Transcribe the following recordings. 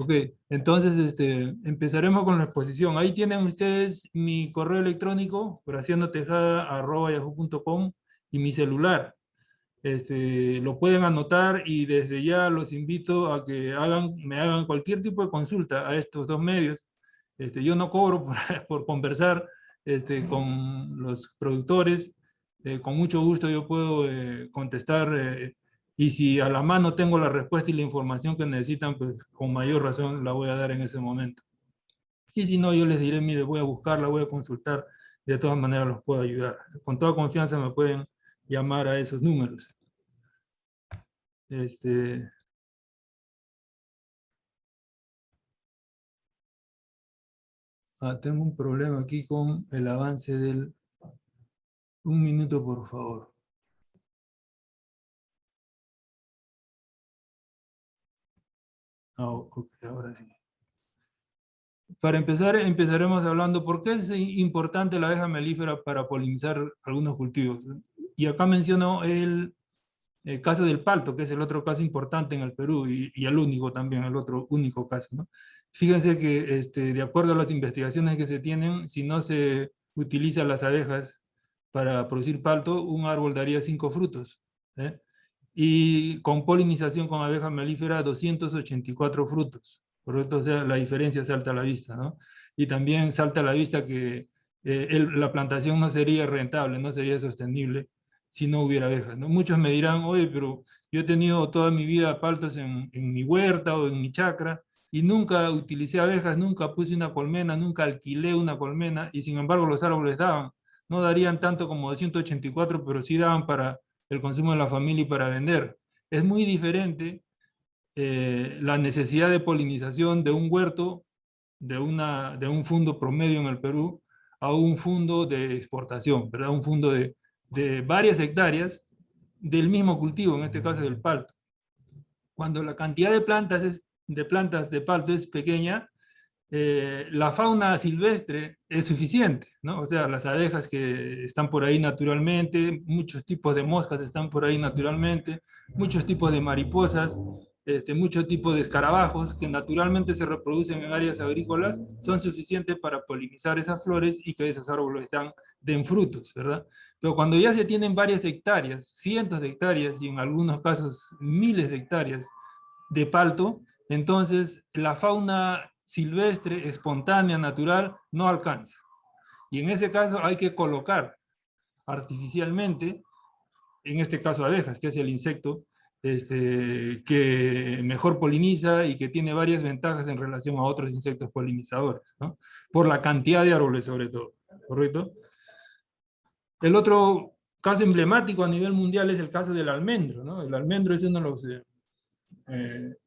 Ok, entonces empezaremos con la exposición. Ahí tienen ustedes mi correo electrónico, horacianotejada@yahoo.com, y mi celular. Lo pueden anotar y desde ya los invito a que me hagan cualquier tipo de consulta a estos dos medios. Yo no cobro por, por conversar con los productores. Con mucho gusto yo puedo contestar, y si a la mano tengo la respuesta y la información que necesitan, pues con mayor razón la voy a dar en ese momento. Y si no, yo les diré, mire, voy a buscarla, voy a consultar, y de todas maneras los puedo ayudar. Con toda confianza me pueden llamar a esos números. Este, Tengo un problema aquí con el avance del... Un minuto, por favor. Ok, ahora sí. Para empezar, empezaremos hablando por qué es importante la abeja melífera para polinizar algunos cultivos. Y acá menciono el caso del palto, que es el otro caso importante en el Perú y el único también, el otro único caso, ¿no? Fíjense que de acuerdo a las investigaciones que se tienen, si no se utilizan las abejas para producir palto, un árbol daría 5 frutos, ¿eh? Y con polinización con abeja melífera, 284 frutos. ¿Correcto? O sea, la diferencia salta a la vista, ¿no? Y también salta a la vista que la plantación no sería rentable, no sería sostenible si no hubiera abejas, ¿no? Muchos me dirán, oye, pero yo he tenido toda mi vida paltos en mi huerta o en mi chacra y nunca utilicé abejas, nunca puse una colmena, nunca alquilé una colmena y sin embargo los árboles daban. No darían tanto como 284, pero sí daban para el consumo de la familia y para vender. Es muy diferente la necesidad de polinización de un huerto, de un fundo promedio en el Perú, a un fundo de exportación, ¿verdad? Un fundo de varias hectáreas del mismo cultivo, en este caso del palto. Cuando la cantidad de plantas de palto es pequeña, la fauna silvestre es suficiente, ¿no? O sea, las abejas que están por ahí naturalmente, muchos tipos de moscas están por ahí naturalmente, muchos tipos de mariposas, muchos tipos de escarabajos que naturalmente se reproducen en áreas agrícolas, son suficientes para polinizar esas flores y que esos árboles den frutos, ¿verdad? Pero cuando ya se tienen varias hectáreas, cientos de hectáreas y en algunos casos miles de hectáreas de palto, entonces la fauna silvestre, espontánea, natural, no alcanza. Y en ese caso hay que colocar artificialmente, en este caso abejas, que es el insecto que mejor poliniza y que tiene varias ventajas en relación a otros insectos polinizadores, ¿no? Por la cantidad de árboles sobre todo, ¿correcto? El otro caso emblemático a nivel mundial es el caso del almendro, ¿no? El almendro es uno de los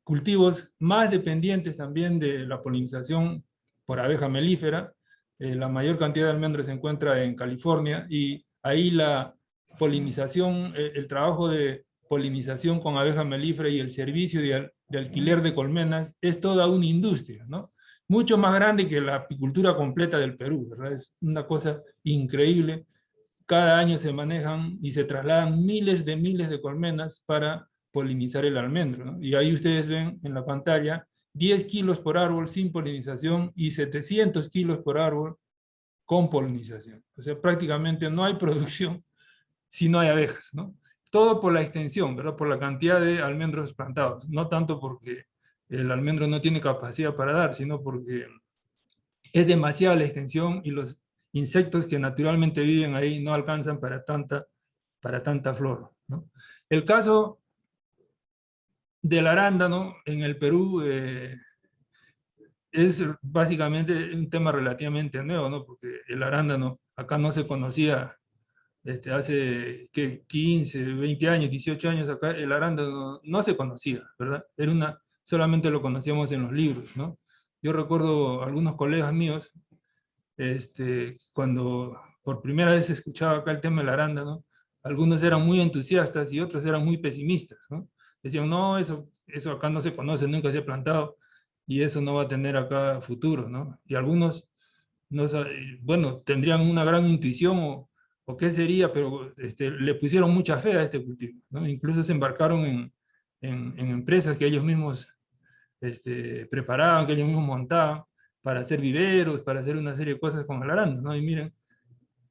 cultivos más dependientes también de la polinización por abeja melífera. La mayor cantidad de almendros se encuentra en California y ahí la polinización, el trabajo de polinización con abeja melífera y el servicio de alquiler de colmenas es toda una industria, ¿no? Mucho más grande que la apicultura completa del Perú, ¿verdad? Es una cosa increíble. Cada año se manejan y se trasladan miles de colmenas para polinizar el almendro, ¿no? Y ahí ustedes ven en la pantalla 10 kilos por árbol sin polinización y 700 kilos por árbol con polinización. O sea, prácticamente no hay producción si no hay abejas, ¿no? Todo por la extensión, ¿verdad? Por la cantidad de almendros plantados. No tanto porque el almendro no tiene capacidad para dar, sino porque es demasiada la extensión y los insectos que naturalmente viven ahí no alcanzan para tanta flor, ¿no? El caso del arándano en el Perú es básicamente un tema relativamente nuevo, ¿no? Porque el arándano acá no se conocía hace que 15, 20 años, 18 años acá, el arándano no se conocía, ¿verdad? Solamente lo conocíamos en los libros, ¿no? Yo recuerdo algunos colegas míos, cuando por primera vez escuchaba acá el tema del arándano, algunos eran muy entusiastas y otros eran muy pesimistas, ¿no? Decían, no, eso acá no se conoce, nunca se ha plantado y eso no va a tener acá futuro, ¿no? Y algunos, no, bueno, tendrían una gran intuición o qué sería, pero le pusieron mucha fe a este cultivo, ¿no? Incluso se embarcaron en empresas que ellos mismos preparaban, que ellos mismos montaban para hacer viveros, para hacer una serie de cosas con el arándano, ¿no? Y miren,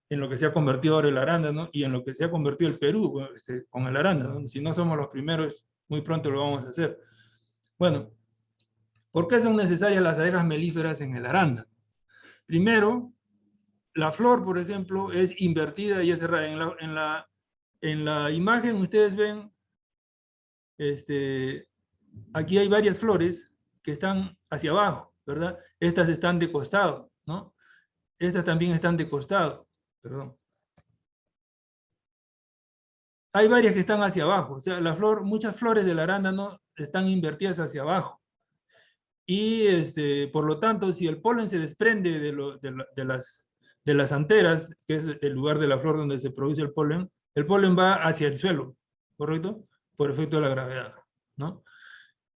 en lo que se ha convertido ahora el arándano y en lo que se ha convertido el Perú con el arándano, ¿no? Si no somos los primeros, muy pronto lo vamos a hacer. Bueno, ¿por qué son necesarias las abejas melíferas en el arándano? Primero, la flor, por ejemplo, es invertida y es cerrada. En la imagen ustedes ven, aquí hay varias flores que están hacia abajo, ¿verdad? Estas están de costado, ¿no? Estas también están de costado, perdón. Hay varias que están hacia abajo, o sea, muchas flores del arándano están invertidas hacia abajo. Y por lo tanto, si el polen se desprende de las anteras, que es el lugar de la flor donde se produce el polen va hacia el suelo, ¿correcto? Por efecto de la gravedad, ¿no?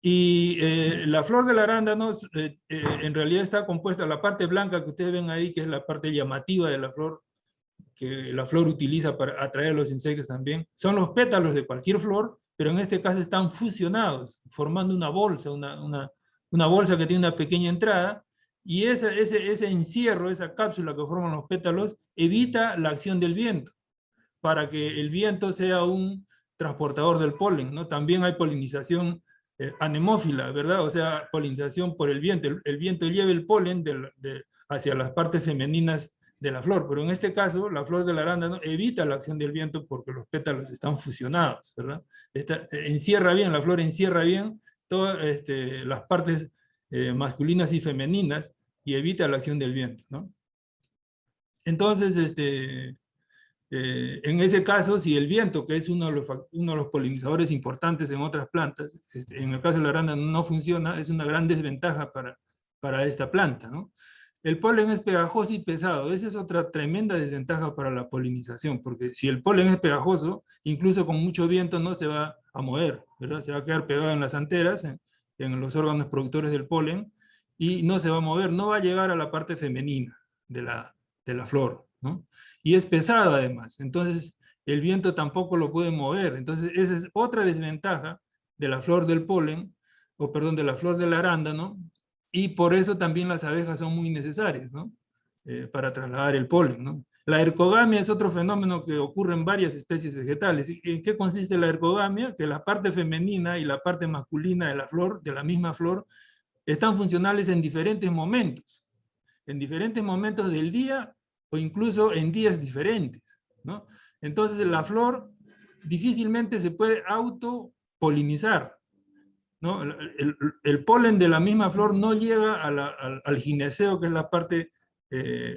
Y la flor del arándano en realidad está compuesta, la parte blanca que ustedes ven ahí, que es la parte llamativa de la flor, que la flor utiliza para atraer a los insectos también, son los pétalos de cualquier flor, pero en este caso están fusionados, formando una bolsa, una bolsa que tiene una pequeña entrada, y ese encierro, esa cápsula que forman los pétalos, evita la acción del viento, para que el viento sea un transportador del polen, ¿no? También hay polinización anemófila, ¿verdad? O sea, polinización por el viento. El viento lleva el polen hacia las partes femeninas de la flor, pero en este caso la flor del arándano evita la acción del viento porque los pétalos están fusionados, ¿verdad? Encierra bien, la flor encierra bien todas las partes masculinas y femeninas y evita la acción del viento, ¿no? Entonces, en ese caso, si el viento, que es uno de los polinizadores importantes en otras plantas, en el caso de la arándano no funciona, es una gran desventaja para esta planta, ¿no? El polen es pegajoso y pesado. Esa es otra tremenda desventaja para la polinización, porque si el polen es pegajoso, incluso con mucho viento no se va a mover, ¿verdad? Se va a quedar pegado en las anteras, en los órganos productores del polen, y no se va a mover, no va a llegar a la parte femenina de la flor, ¿no? Y es pesado además, entonces el viento tampoco lo puede mover. Entonces esa es otra desventaja de la flor del polen, o perdón, de la flor del arándano, y por eso también las abejas son muy necesarias, ¿no? Para trasladar el polen, ¿no? La ercogamia es otro fenómeno que ocurre en varias especies vegetales. ¿En qué consiste la ercogamia? Que la parte femenina y la parte masculina de la flor, de la misma flor, están funcionales en diferentes momentos del día o incluso en días diferentes, ¿no? Entonces la flor difícilmente se puede autopolinizar, ¿no? El polen de la misma flor no llega al gineceo, que es la parte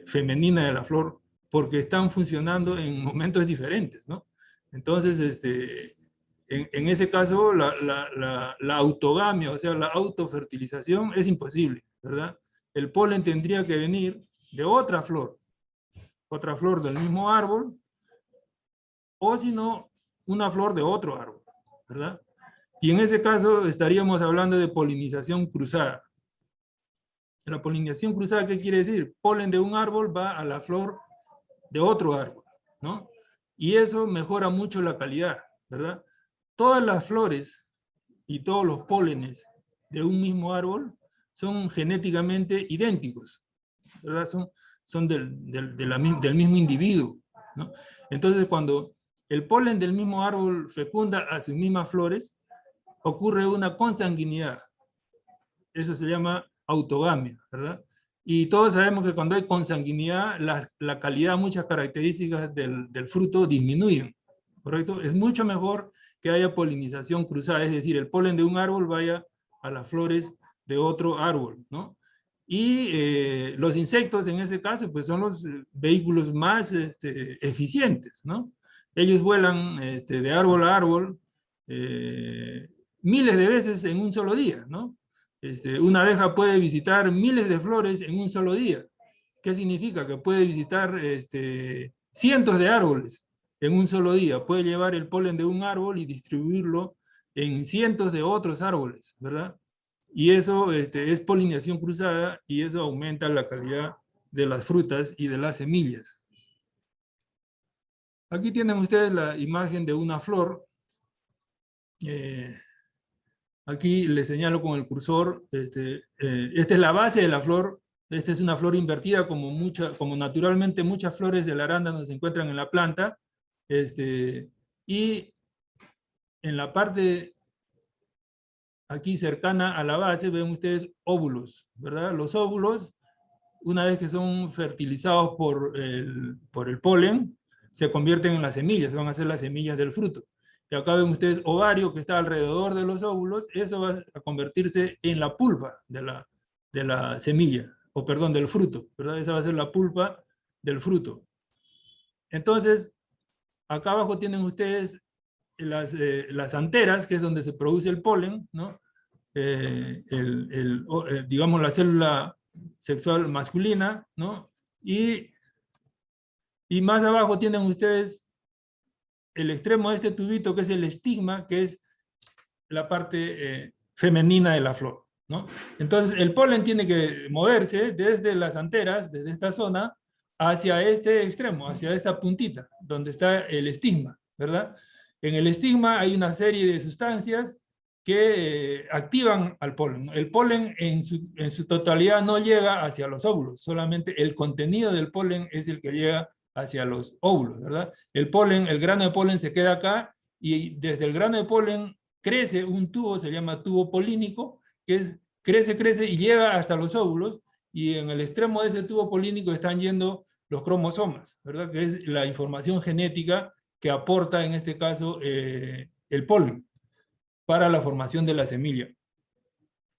femenina de la flor, porque están funcionando en momentos diferentes, ¿no? Entonces, en ese caso, la autogamia, o sea, la autofertilización es imposible, ¿verdad? El polen tendría que venir de otra flor del mismo árbol, o si no, una flor de otro árbol, ¿verdad? Y en ese caso estaríamos hablando de polinización cruzada. La polinización cruzada, ¿qué quiere decir? Polen de un árbol va a la flor de otro árbol, ¿no? Y eso mejora mucho la calidad, ¿verdad? Todas las flores y todos los pólenes de un mismo árbol son genéticamente idénticos, ¿verdad? Son del mismo individuo, ¿no? Entonces, cuando el polen del mismo árbol fecunda a sus mismas flores, ocurre una consanguinidad. Eso se llama autogamia, ¿verdad? Y todos sabemos que cuando hay consanguinidad, la calidad, muchas características del fruto disminuyen, ¿correcto? Es mucho mejor que haya polinización cruzada, es decir, el polen de un árbol vaya a las flores de otro árbol, ¿no? Y los insectos, en ese caso, pues son los vehículos más eficientes, ¿no? Ellos vuelan de árbol a árbol miles de veces en un solo día, ¿no? Una abeja puede visitar miles de flores en un solo día. ¿Qué significa? Que puede visitar cientos de árboles en un solo día. Puede llevar el polen de un árbol y distribuirlo en cientos de otros árboles, ¿verdad? Y eso es polinización cruzada y eso aumenta la calidad de las frutas y de las semillas. Aquí tienen ustedes la imagen de una flor Aquí les señalo con el cursor, esta es la base de la flor. Esta es una flor invertida como naturalmente muchas flores del arándano se encuentran en la planta. Y en la parte aquí cercana a la base ven ustedes óvulos, ¿verdad? Los óvulos, una vez que son fertilizados por el polen, se convierten en las semillas, van a ser las semillas del fruto. Y acá ven ustedes ovario que está alrededor de los óvulos, eso va a convertirse en la pulpa de la semilla, o perdón, del fruto, ¿verdad? Esa va a ser la pulpa del fruto. Entonces, acá abajo tienen ustedes las anteras, que es donde se produce el polen, ¿no? Digamos, la célula sexual masculina, ¿no? Y más abajo tienen ustedes el extremo de este tubito, que es el estigma, que es la parte femenina de la flor, ¿no? Entonces, el polen tiene que moverse desde las anteras, desde esta zona, hacia este extremo, hacia esta puntita, donde está el estigma, ¿verdad? En el estigma hay una serie de sustancias que activan al polen. El polen en su totalidad no llega hacia los óvulos, solamente el contenido del polen es el que llega hacia los óvulos, ¿verdad? El polen, el grano de polen se queda acá y desde el grano de polen crece un tubo, se llama tubo polínico, que crece y llega hasta los óvulos, y en el extremo de ese tubo polínico están yendo los cromosomas, ¿verdad? Que es la información genética que aporta en este caso el polen para la formación de la semilla.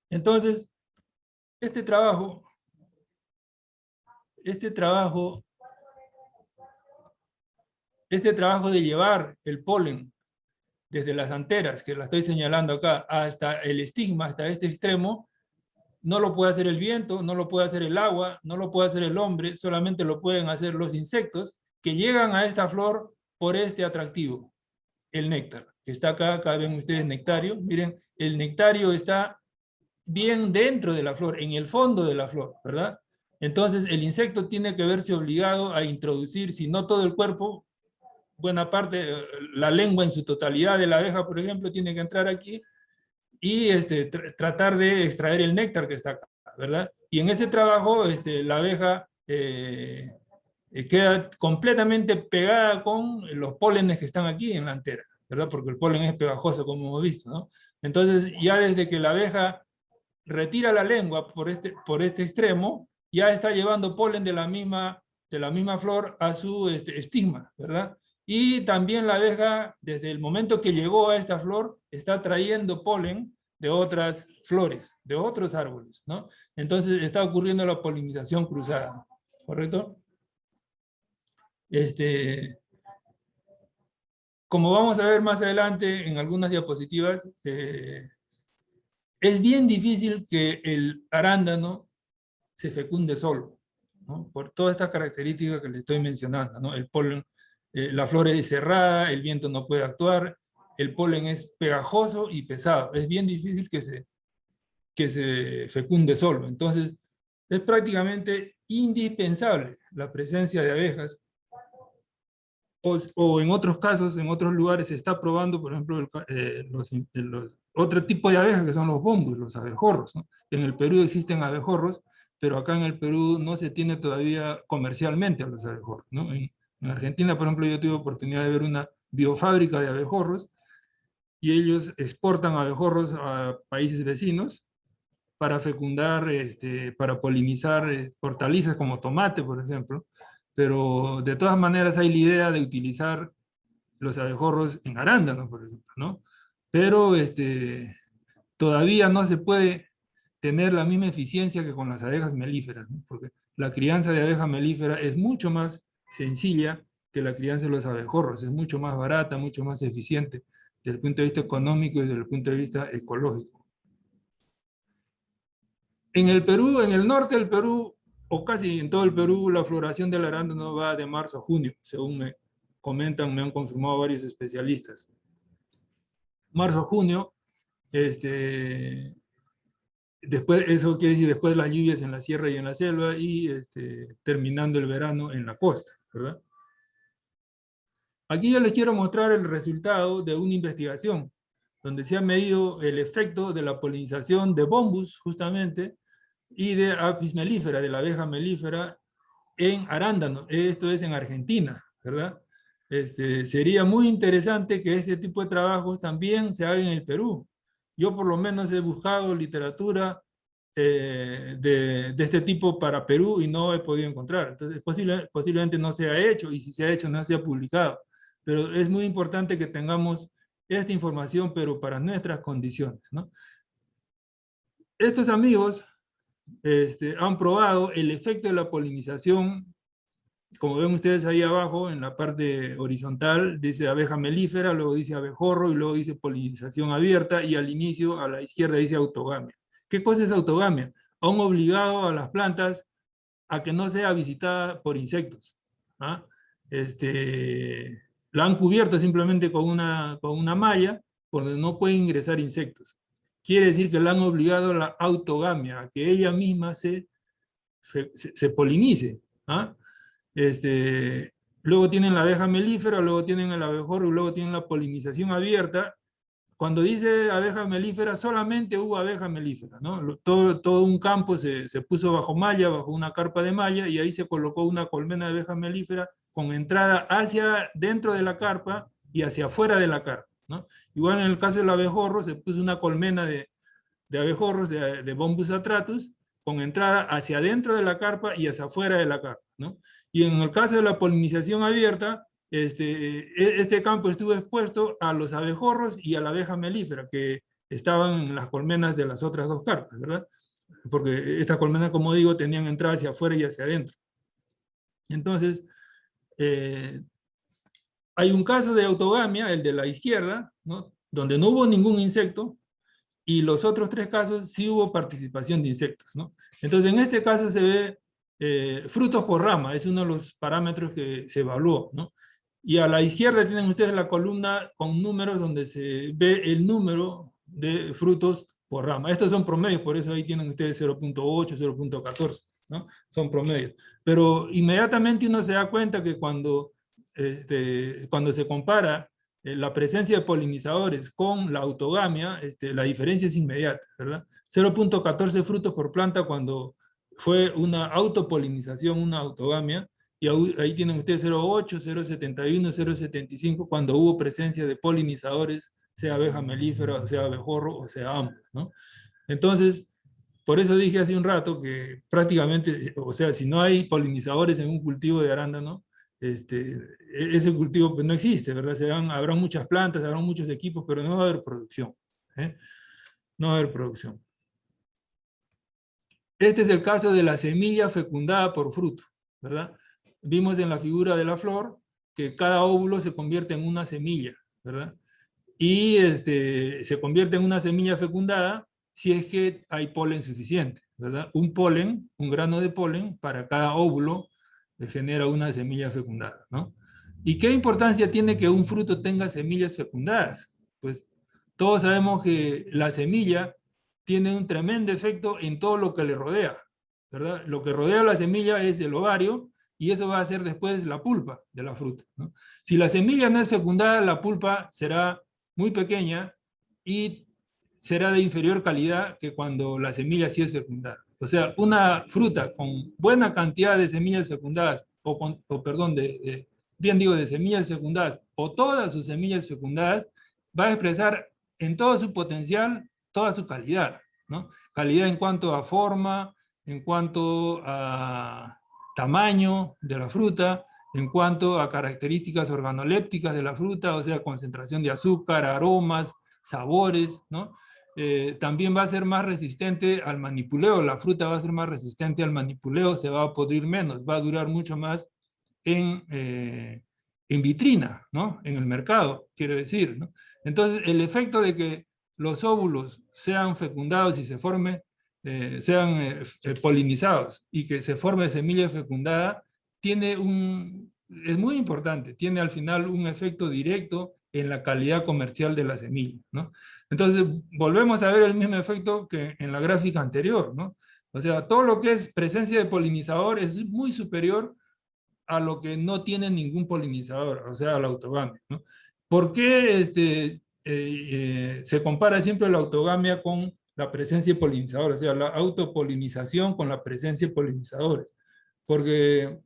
Entonces, este trabajo de llevar el polen desde las anteras, que la estoy señalando acá, hasta el estigma, hasta este extremo, no lo puede hacer el viento, no lo puede hacer el agua, no lo puede hacer el hombre, solamente lo pueden hacer los insectos que llegan a esta flor por este atractivo, el néctar, que está acá. Acá ven ustedes nectario. Miren, el nectario está bien dentro de la flor, en el fondo de la flor, ¿verdad? Entonces el insecto tiene que verse obligado a introducir, si no todo el cuerpo, buena parte, la lengua en su totalidad de la abeja, por ejemplo, tiene que entrar aquí y tratar de extraer el néctar que está acá, ¿verdad? Y en ese trabajo la abeja queda completamente pegada con los pólenes que están aquí en la antera, ¿verdad? Porque el polen es pegajoso, como hemos visto, ¿no? Entonces, ya desde que la abeja retira la lengua por este extremo, ya está llevando polen de la misma flor a su estigma, ¿verdad? Y también la abeja, desde el momento que llegó a esta flor, está trayendo polen de otras flores, de otros árboles, ¿no? Entonces está ocurriendo la polinización cruzada, ¿correcto? Como vamos a ver más adelante en algunas diapositivas, es bien difícil que el arándano se fecunde solo, ¿no? Por todas estas características que le estoy mencionando, ¿no? El polen, la flor es cerrada, el viento no puede actuar, el polen es pegajoso y pesado. Es bien difícil que se fecunde solo. Entonces, es prácticamente indispensable la presencia de abejas. O en otros casos, en otros lugares, se está probando, por ejemplo, otro tipo de abejas, que son los bombos, los abejorros, ¿no? En el Perú existen abejorros, pero acá en el Perú no se tiene todavía comercialmente a los abejorros, ¿no? En Argentina, por ejemplo, yo tuve oportunidad de ver una biofábrica de abejorros, y ellos exportan abejorros a países vecinos para fecundar, para polinizar hortalizas como tomate, por ejemplo. Pero de todas maneras hay la idea de utilizar los abejorros en arándanos, por ejemplo, ¿no? Pero todavía no se puede tener la misma eficiencia que con las abejas melíferas, ¿no? Porque la crianza de abeja melífera es mucho más sencilla que la crianza de los abejorros, es mucho más barata, mucho más eficiente desde el punto de vista económico y desde el punto de vista ecológico. En el Perú, en el norte del Perú, o casi en todo el Perú, la floración del arándano va de marzo a junio, según me comentan, me han confirmado varios especialistas. Marzo a junio, después, eso quiere decir después de las lluvias en la sierra y en la selva, y terminando el verano en la costa, ¿verdad? Aquí yo les quiero mostrar el resultado de una investigación donde se ha medido el efecto de la polinización de Bombus, justamente, y de Apis mellifera, de la abeja melífera, en arándano. Esto es en Argentina, ¿verdad? Sería muy interesante que este tipo de trabajos también se hagan en el Perú. Yo por lo menos he buscado literatura de este tipo para Perú y no he podido encontrar. Entonces, posiblemente no se ha hecho, y si se ha hecho, no se ha publicado. Pero es muy importante que tengamos esta información, pero para nuestras condiciones, ¿no? Estos amigos han probado el efecto de la polinización. Como ven ustedes ahí abajo, en la parte horizontal, dice abeja melífera, luego dice abejorro, y luego dice polinización abierta, y al inicio, a la izquierda, dice autogamia. ¿Qué cosa es autogamia? Han obligado a las plantas a que no sea visitada por insectos. ¿Ah? La han cubierto simplemente con una malla, por donde no pueden ingresar insectos. Quiere decir que la han obligado a la autogamia, a que ella misma se polinice. ¿Ah? Luego tienen la abeja melífera, luego tienen el abejorro y luego tienen la polinización abierta. Cuando dice abeja melífera, solamente hubo abeja melífera, ¿no? Todo un campo se puso bajo malla, bajo una carpa de malla, y ahí se colocó una colmena de abeja melífera con entrada hacia dentro de la carpa y hacia afuera de la carpa, ¿no? Igual en el caso del abejorro se puso una colmena de abejorros, de Bombus atratus, con entrada hacia adentro de la carpa y hacia afuera de la carpa, ¿no? Y en el caso de la polinización abierta, este campo estuvo expuesto a los abejorros y a la abeja melífera, que estaban en las colmenas de las otras dos carpas, ¿verdad? Porque estas colmenas, como digo, tenían entrada hacia afuera y hacia adentro. Entonces, hay un caso de autogamia, el de la izquierda, ¿no? Donde no hubo ningún insecto, y los otros tres casos sí hubo participación de insectos, ¿no? Entonces, en este caso se ve frutos por rama, es uno de los parámetros que se evaluó, ¿no? Y a la izquierda tienen ustedes la columna con números donde se ve el número de frutos por rama. Estos son promedios, por eso ahí tienen ustedes 0.8, 0.14, ¿no? Son promedios. Pero inmediatamente uno se da cuenta que cuando se compara la presencia de polinizadores con la autogamia, la diferencia es inmediata, ¿verdad? 0.14 frutos por planta cuando fue una autopolinización, una autogamia, y ahí tienen ustedes 0.8, 0.71, 0.75 cuando hubo presencia de polinizadores, sea abeja melífera, o sea abejorro, o sea ambos, ¿no? Entonces, por eso dije hace un rato que prácticamente, o sea, si no hay polinizadores en un cultivo de arándano, ese cultivo pues no existe, ¿verdad? Habrán muchas plantas, habrán muchos equipos, pero no va a haber producción. No va a haber producción. Este es el caso de la semilla fecundada por fruto, ¿verdad? Vimos en la figura de la flor que cada óvulo se convierte en una semilla, ¿verdad? Y se convierte en una semilla fecundada si es que hay polen suficiente, ¿verdad? Un grano de polen para cada óvulo genera una semilla fecundada, ¿no? ¿Y qué importancia tiene que un fruto tenga semillas fecundadas? Pues todos sabemos que la semilla tiene un tremendo efecto en todo lo que le rodea, ¿verdad? Lo que rodea la semilla es el ovario, y eso va a ser después la pulpa de la fruta, ¿no? Si la semilla no es fecundada, la pulpa será muy pequeña y será de inferior calidad que cuando la semilla sí es fecundada. O sea, una fruta con buena cantidad de semillas fecundadas, de semillas fecundadas, o todas sus semillas fecundadas, va a expresar en todo su potencial, toda su calidad, ¿no? Calidad en cuanto a forma, en cuanto a tamaño de la fruta, en cuanto a características organolépticas de la fruta, o sea, concentración de azúcar, aromas, sabores, ¿no? También va a ser más resistente al manipuleo, la fruta va a ser más resistente al manipuleo, se va a podrir menos, va a durar mucho más en vitrina, ¿no? En el mercado, quiero decir, ¿no? Entonces, el efecto de que los óvulos sean fecundados y sean polinizados y que se forme semilla fecundada, es muy importante, tiene al final un efecto directo en la calidad comercial de la semilla, ¿no? Entonces, volvemos a ver el mismo efecto que en la gráfica anterior, ¿no? O sea, todo lo que es presencia de polinizador es muy superior a lo que no tiene ningún polinizador, o sea, a la autogamia, ¿no? ¿Por qué se compara siempre la autogamia con la presencia de polinizadores, o sea, la autopolinización con la presencia de polinizadores. Porque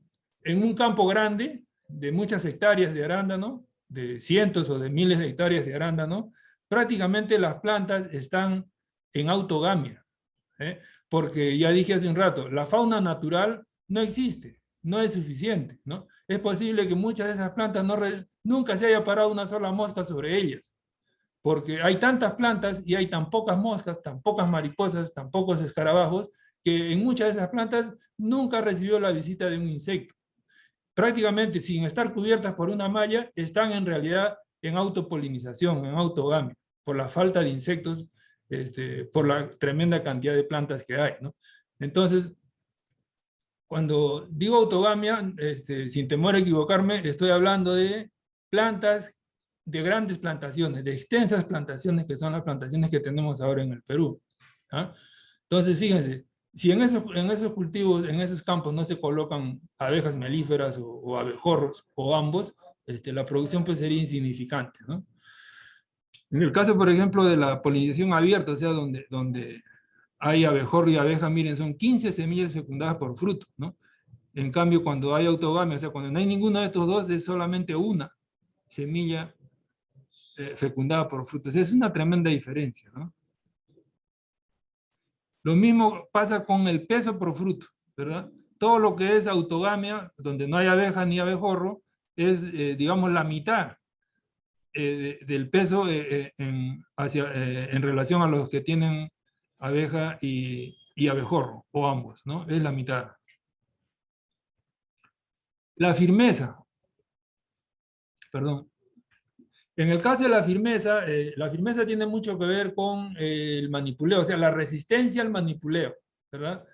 en un campo grande, de muchas hectáreas de arándano, de cientos o de miles de hectáreas de arándano, prácticamente las plantas están en autogamia. ¿Eh? Porque ya dije hace un rato, la fauna natural no existe, no es suficiente, ¿no? Es posible que muchas de esas plantas nunca se haya parado una sola mosca sobre ellas, porque hay tantas plantas y hay tan pocas moscas, tan pocas mariposas, tan pocos escarabajos, que en muchas de esas plantas nunca recibió la visita de un insecto. Prácticamente sin estar cubiertas por una malla, están en realidad en autopolinización, en autogamia, por la falta de insectos, por la tremenda cantidad de plantas que hay, ¿no? Entonces, cuando digo autogamia, sin temor a equivocarme, estoy hablando de plantas, de grandes plantaciones, de extensas plantaciones, que son las plantaciones que tenemos ahora en el Perú. ¿Ah? Entonces, fíjense, si en esos cultivos, en esos campos no se colocan abejas melíferas o abejorros, o ambos, la producción pues sería insignificante, ¿no? En el caso, por ejemplo, de la polinización abierta, o sea, donde hay abejorro y abeja, miren, son 15 semillas fecundadas por fruto, ¿no? En cambio, cuando hay autogamia, o sea, cuando no hay ninguno de estos dos, es solamente una semilla fecundada por frutos. Es una tremenda diferencia, ¿no? Lo mismo pasa con el peso por fruto, ¿verdad? Todo lo que es autogamia, donde no hay abeja ni abejorro, es, digamos, la mitad del peso en relación a los que tienen abeja y abejorro, o ambos, ¿no? Es la mitad. La firmeza, perdón. En el caso de la firmeza tiene mucho que ver con el manipuleo, o sea, la resistencia al manipuleo, ¿verdad?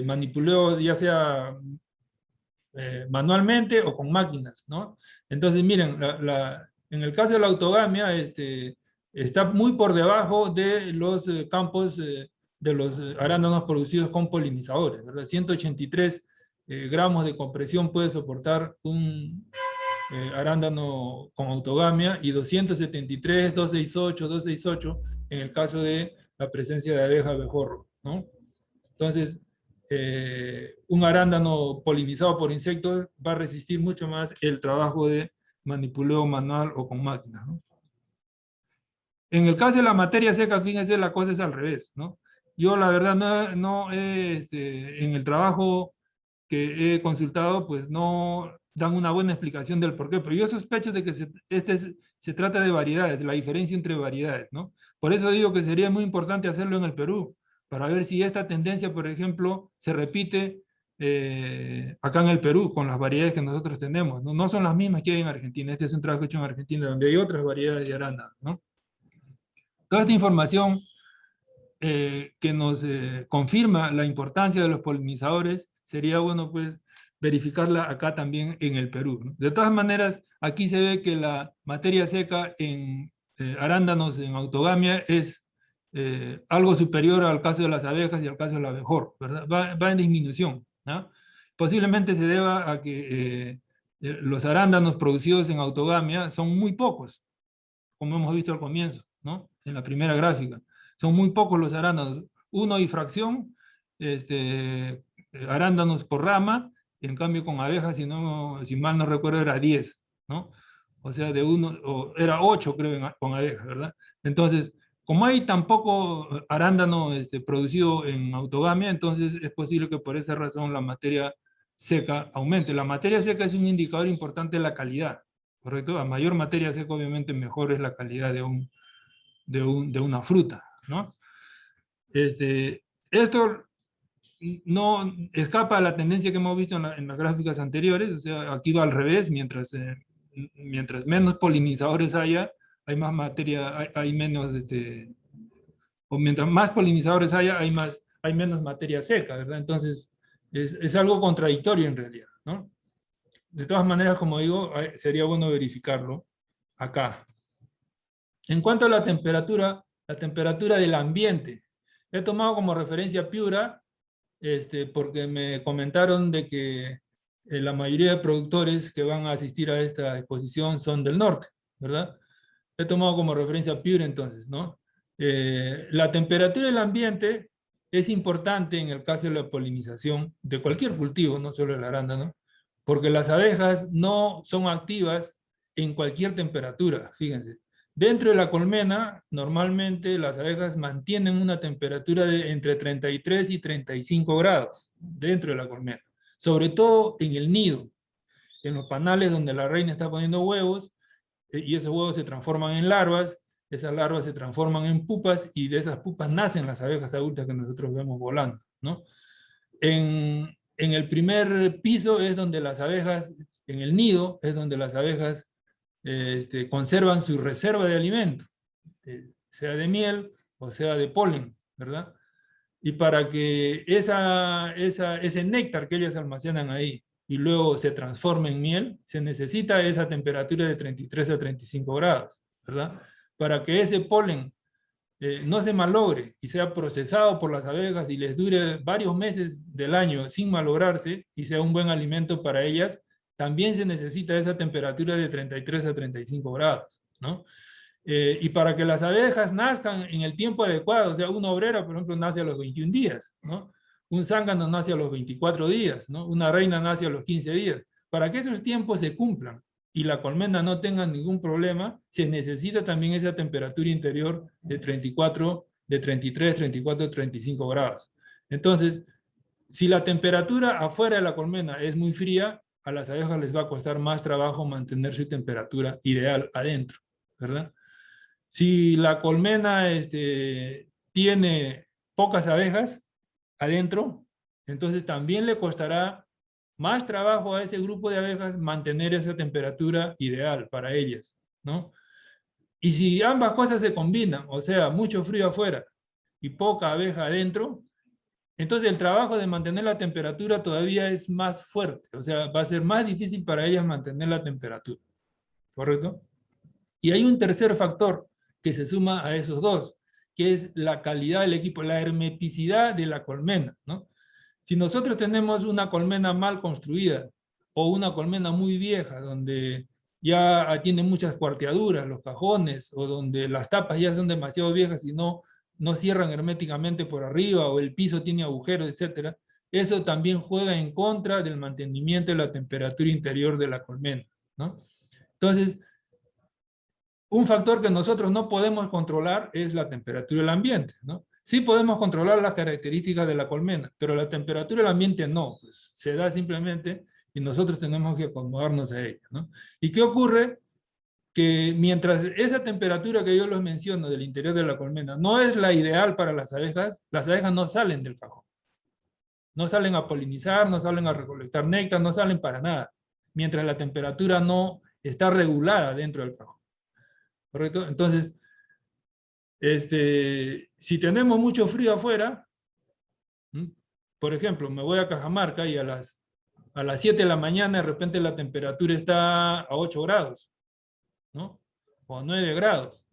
Manipuleo ya sea manualmente o con máquinas, ¿no? Entonces, miren, en el caso de la autogamia, está muy por debajo de los campos de los arándanos producidos con polinizadores, ¿verdad? 183 gramos de compresión puede soportar un arándano con autogamia y 273, 268, 268 en el caso de la presencia de abeja abejorro, ¿no? Entonces, un arándano polinizado por insectos va a resistir mucho más el trabajo de manipuleo manual o con máquinas, ¿no? En el caso de la materia seca, fíjense, la cosa es al revés, ¿no? Yo la verdad en el trabajo que he consultado, pues no dan una buena explicación del por qué, pero yo sospecho de que se trata de variedades, la diferencia entre variedades, ¿no? Por eso digo que sería muy importante hacerlo en el Perú, para ver si esta tendencia, por ejemplo, se repite acá en el Perú con las variedades que nosotros tenemos, ¿no? No son las mismas que hay en Argentina. Este es un trabajo hecho en Argentina, donde hay otras variedades de arándano, ¿no? Toda esta información que nos confirma la importancia de los polinizadores, sería bueno pues verificarla acá también en el Perú, ¿no? De todas maneras, aquí se ve que la materia seca en arándanos en autogamia es algo superior al caso de las abejas y al caso del abejorro, ¿verdad? Va en disminución, ¿no? Posiblemente se deba a que los arándanos producidos en autogamia son muy pocos, como hemos visto al comienzo, ¿no? En la primera gráfica. Son muy pocos los arándanos, uno y fracción, arándanos por rama, y en cambio con abejas, si mal no recuerdo, era 10, ¿no? O sea, de uno, o era 8 creo con abejas, ¿verdad? Entonces, como hay tan poco arándano producido en autogamia, entonces es posible que por esa razón la materia seca aumente. La materia seca es un indicador importante de la calidad, ¿correcto? A mayor materia seca, obviamente, mejor es la calidad de una fruta, ¿no? Esto no escapa a la tendencia que hemos visto en las gráficas anteriores, o sea, aquí va al revés, mientras menos polinizadores haya, hay más materia, hay menos, o mientras más polinizadores haya, hay menos materia seca, ¿verdad? Entonces, es algo contradictorio en realidad, ¿no? De todas maneras, como digo, sería bueno verificarlo acá. En cuanto a la temperatura del ambiente, he tomado como referencia Piura, porque me comentaron de que la mayoría de productores que van a asistir a esta exposición son del norte, ¿verdad? he tomado como referencia Pure entonces, ¿no? La temperatura del ambiente es importante en el caso de la polinización de cualquier cultivo, no solo el arándano, porque las abejas no son activas en cualquier temperatura, fíjense. Dentro de la colmena, normalmente las abejas mantienen una temperatura de entre 33 y 35 grados dentro de la colmena, sobre todo en el nido, en los panales donde la reina está poniendo huevos, y esos huevos se transforman en larvas, esas larvas se transforman en pupas, y de esas pupas nacen las abejas adultas que nosotros vemos volando, ¿no? En el primer piso es donde las abejas, en el nido, es donde las abejas conservan su reserva de alimento, sea de miel o sea de polen, ¿verdad? Y para que ese néctar que ellas almacenan ahí y luego se transforme en miel, se necesita esa temperatura de 33 a 35 grados, ¿verdad? Para que ese polen no se malogre y sea procesado por las abejas y les dure varios meses del año sin malograrse y sea un buen alimento para ellas, también se necesita esa temperatura de 33 a 35 grados, ¿no? Y para que las abejas nazcan en el tiempo adecuado, o sea, una obrera, por ejemplo, nace a los 21 días, ¿no? Un zángano nace a los 24 días, ¿no? Una reina nace a los 15 días. Para que esos tiempos se cumplan y la colmena no tenga ningún problema, se necesita también esa temperatura interior de 34, de 33, 34, 35 grados. Entonces, si la temperatura afuera de la colmena es muy fría, a las abejas les va a costar más trabajo mantener su temperatura ideal adentro, ¿verdad? Si la colmena tiene pocas abejas adentro, entonces también le costará más trabajo a ese grupo de abejas mantener esa temperatura ideal para ellas, ¿no? Y si ambas cosas se combinan, o sea, mucho frío afuera y poca abeja adentro, entonces el trabajo de mantener la temperatura todavía es más fuerte, o sea, va a ser más difícil para ellas mantener la temperatura, ¿correcto? Y hay un tercer factor que se suma a esos dos, que es la calidad del equipo, la hermeticidad de la colmena, ¿no? Si nosotros tenemos una colmena mal construida o una colmena muy vieja, donde ya tiene muchas cuarteaduras, los cajones, o donde las tapas ya son demasiado viejas y no cierran herméticamente por arriba, o el piso tiene agujeros, etc., eso también juega en contra del mantenimiento de la temperatura interior de la colmena, ¿no? Entonces, un factor que nosotros no podemos controlar es la temperatura del ambiente, ¿no? Sí podemos controlar las características de la colmena, pero la temperatura del ambiente no, pues se da simplemente y nosotros tenemos que acomodarnos a ella, ¿no? ¿Y qué ocurre? Que mientras esa temperatura que yo les menciono del interior de la colmena no es la ideal para las abejas no salen del cajón. No salen a polinizar, no salen a recolectar néctar, no salen para nada, mientras la temperatura no está regulada dentro del cajón. ¿Correcto? Entonces, si tenemos mucho frío afuera, por ejemplo, me voy a Cajamarca y a las 7 de la mañana de repente la temperatura está a 8 grados, ¿no? O a 9 grados.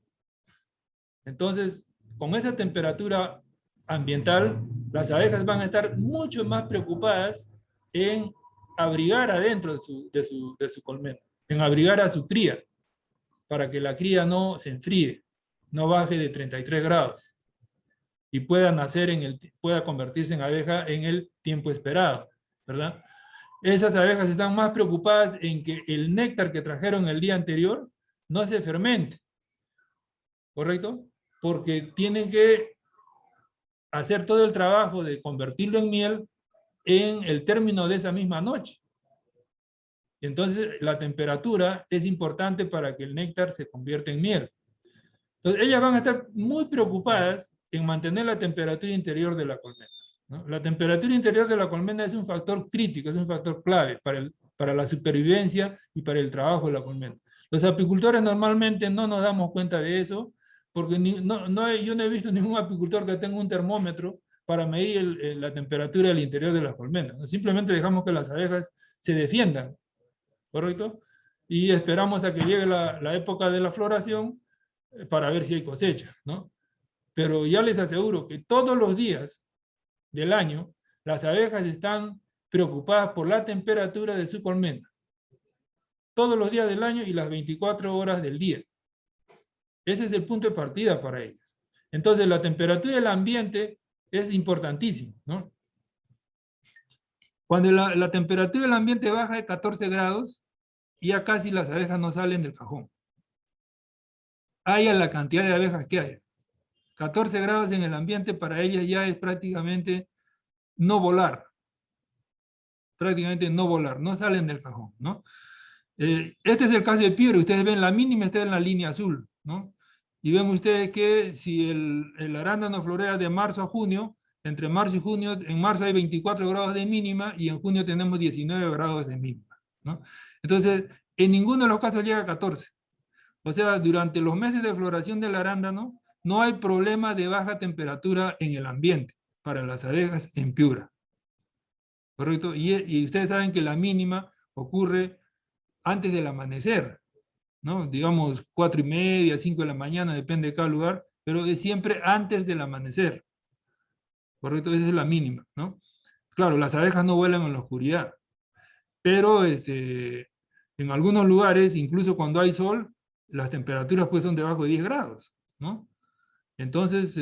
Entonces, con esa temperatura ambiental, las abejas van a estar mucho más preocupadas en abrigar adentro de su colmena, en abrigar a su cría, para que la cría no se enfríe, no baje de 33 grados y pueda nacer pueda convertirse en abeja en el tiempo esperado, ¿verdad? Esas abejas están más preocupadas en que el néctar que trajeron el día anterior no se fermente, ¿correcto? Porque tienen que hacer todo el trabajo de convertirlo en miel en el término de esa misma noche. Entonces, la temperatura es importante para que el néctar se convierta en miel. Entonces, ellas van a estar muy preocupadas en mantener la temperatura interior de la colmena, ¿no? La temperatura interior de la colmena es un factor crítico, es un factor clave para la supervivencia y para el trabajo de la colmena. Los apicultores normalmente no nos damos cuenta de eso, porque yo no he visto ningún apicultor que tenga un termómetro para medir la temperatura del interior de las colmenas, ¿no? Simplemente dejamos que las abejas se defiendan, ¿correcto? Y esperamos a que llegue la época de la floración para ver si hay cosecha, ¿no? Pero ya les aseguro que todos los días del año las abejas están preocupadas por la temperatura de su colmena. Todos los días del año y las 24 horas del día. Ese es el punto de partida para ellas. Entonces, la temperatura del ambiente es importantísimo, ¿no? Cuando la temperatura del ambiente baja de 14 grados, ya casi las abejas no salen del cajón. Haya la cantidad de abejas que haya. 14 grados en el ambiente para ellas ya es prácticamente no volar. Prácticamente no volar, no salen del cajón, ¿no? Este es el caso de Piura. Ustedes ven la mínima está en la línea azul, ¿no? Y ven ustedes que si el arándano florea de marzo a junio, entre marzo y junio, en marzo hay 24 grados de mínima y en junio tenemos 19 grados de mínima, ¿no? Entonces, en ninguno de los casos llega a 14. O sea, durante los meses de floración del arándano, no hay problema de baja temperatura en el ambiente para las abejas en Piura. ¿Correcto? Y ustedes saben que la mínima ocurre antes del amanecer, ¿no? Digamos 4:30, 5 de la mañana, depende de cada lugar, pero es siempre antes del amanecer. ¿Correcto? Esa es la mínima, ¿no? Claro, las abejas no vuelan en la oscuridad, pero en algunos lugares, incluso cuando hay sol, las temperaturas pues son debajo de 10 grados, ¿no? Entonces,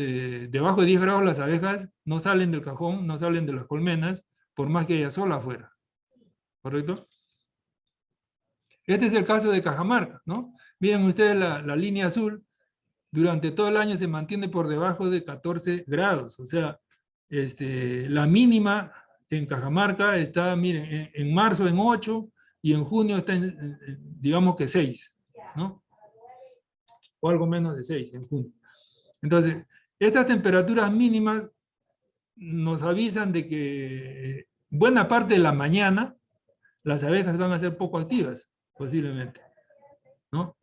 debajo de 10 grados las abejas no salen del cajón, no salen de las colmenas, por más que haya sol afuera. ¿Correcto? Este es el caso de Cajamarca, ¿no? Miren ustedes la línea azul, durante todo el año se mantiene por debajo de 14 grados. O sea, la mínima en Cajamarca está, miren, en marzo en 8 y en junio está digamos que 6, ¿no? O algo menos de 6 en junio. Entonces, estas temperaturas mínimas nos avisan de que buena parte de la mañana las abejas van a ser poco activas, posiblemente, ¿no?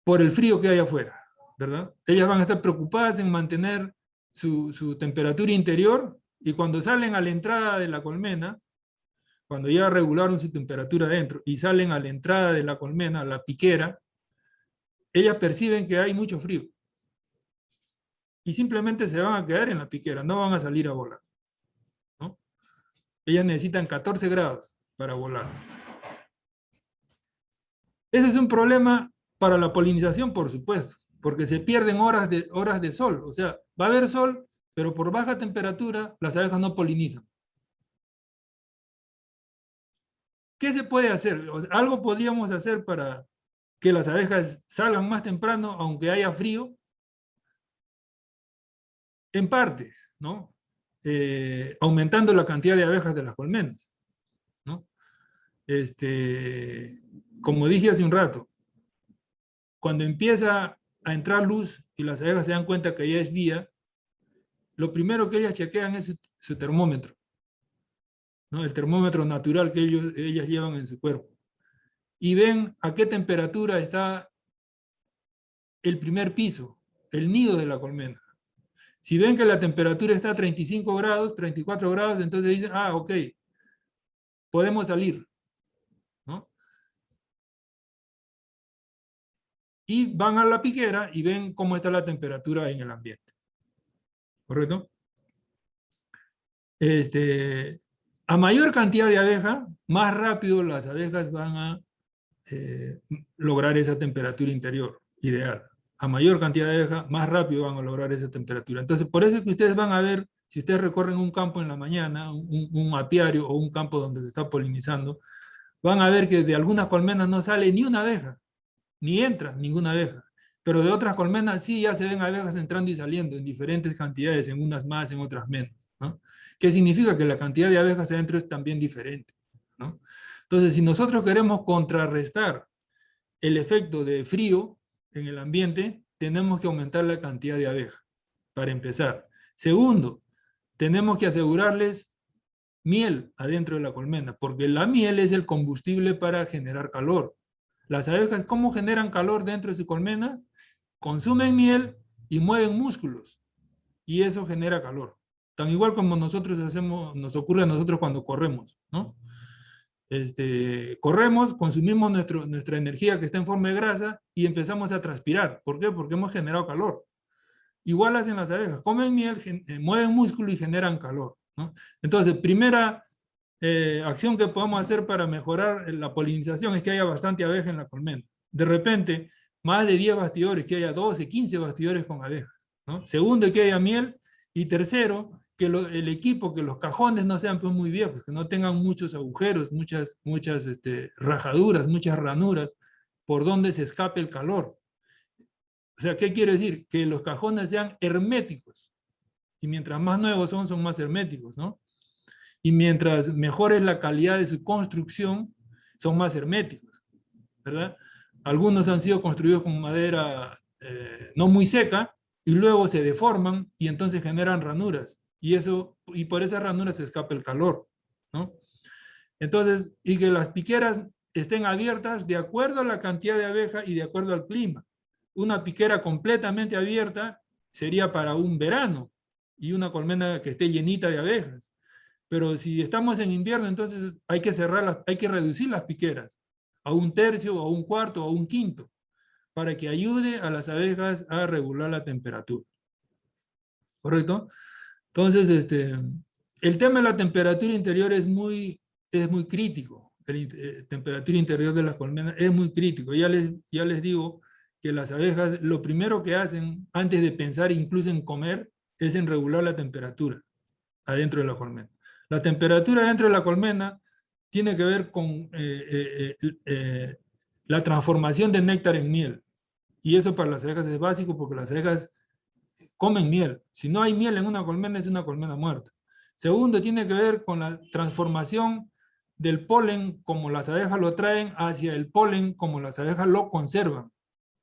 Por el frío que hay afuera, ¿verdad? Ellas van a estar preocupadas en mantener su temperatura interior y cuando salen a la entrada de la colmena, cuando ya regularon su temperatura adentro y salen a la entrada de la colmena, a la piquera, ellas perciben que hay mucho frío. Y simplemente se van a quedar en la piquera, no van a salir a volar, ¿no? Ellas necesitan 14 grados para volar. Ese es un problema para la polinización, por supuesto, porque se pierden horas de sol. O sea, va a haber sol, pero por baja temperatura las abejas no polinizan. ¿Qué se puede hacer? O sea, algo podríamos hacer para que las abejas salgan más temprano, aunque haya frío. En parte, ¿no? Aumentando la cantidad de abejas de las colmenas, ¿no? Como dije hace un rato, cuando empieza a entrar luz y las abejas se dan cuenta que ya es día, lo primero que ellas chequean es su termómetro, ¿no? El termómetro natural que ellas llevan en su cuerpo. Y ven a qué temperatura está el primer piso, el nido de la colmena. Si ven que la temperatura está a 35 grados, 34 grados, entonces dicen, ah, ok, podemos salir, ¿no? Y van a la piquera y ven cómo está la temperatura en el ambiente. ¿Correcto? A mayor cantidad de abejas, más rápido las abejas van a lograr esa temperatura interior ideal. A mayor cantidad de abejas, más rápido van a lograr esa temperatura. Entonces, por eso es que ustedes van a ver, si ustedes recorren un campo en la mañana, un apiario o un campo donde se está polinizando, van a ver que de algunas colmenas no sale ni una abeja, ni entra ninguna abeja. Pero de otras colmenas sí ya se ven abejas entrando y saliendo en diferentes cantidades, en unas más, en otras menos, ¿no? ¿Qué significa? Que la cantidad de abejas adentro es también diferente, ¿no? Entonces, si nosotros queremos contrarrestar el efecto de frío en el ambiente, tenemos que aumentar la cantidad de abejas, para empezar. Segundo, tenemos que asegurarles miel adentro de la colmena, porque la miel es el combustible para generar calor. Las abejas, ¿cómo generan calor dentro de su colmena? Consumen miel y mueven músculos, y eso genera calor. Tan igual como nosotros hacemos, nos ocurre a nosotros cuando corremos, ¿no? Corremos, consumimos nuestra energía que está en forma de grasa y empezamos a transpirar. ¿Por qué? Porque hemos generado calor. Igual hacen las abejas, comen miel, mueven músculo y generan calor, ¿no? Entonces, primera acción que podemos hacer para mejorar la polinización es que haya bastante abeja en la colmena. De repente, más de 10 bastidores, que haya 12, 15 bastidores con abejas, ¿no? Segundo, que haya miel. Y tercero, que el equipo, que los cajones no sean pues muy viejos, que no tengan muchos agujeros, muchas rajaduras, muchas ranuras, por donde se escape el calor. O sea, ¿qué quiere decir? Que los cajones sean herméticos. Y mientras más nuevos son más herméticos, ¿no? Y mientras mejor es la calidad de su construcción, son más herméticos, ¿verdad? Algunos han sido construidos con madera no muy seca y luego se deforman y entonces generan ranuras. Y por esas ranuras se escapa el calor, ¿no? Entonces, y que las piqueras estén abiertas de acuerdo a la cantidad de abeja y de acuerdo al clima. Una piquera completamente abierta sería para un verano y una colmena que esté llenita de abejas. Pero si estamos en invierno, entonces hay que cerrarlas, hay que reducir las piqueras a un tercio, a un cuarto, a un quinto, para que ayude a las abejas a regular la temperatura. ¿Correcto? Entonces, el tema de la temperatura interior es muy crítico. La temperatura interior de las colmenas es muy crítico. Ya les digo que las abejas lo primero que hacen antes de pensar incluso en comer es en regular la temperatura adentro de la colmena. La temperatura dentro de la colmena tiene que ver con la transformación de néctar en miel. Y eso para las abejas es básico porque las abejas comen miel. Si no hay miel en una colmena, es una colmena muerta. Segundo, tiene que ver con la transformación del polen como las abejas lo traen hacia el polen como las abejas lo conservan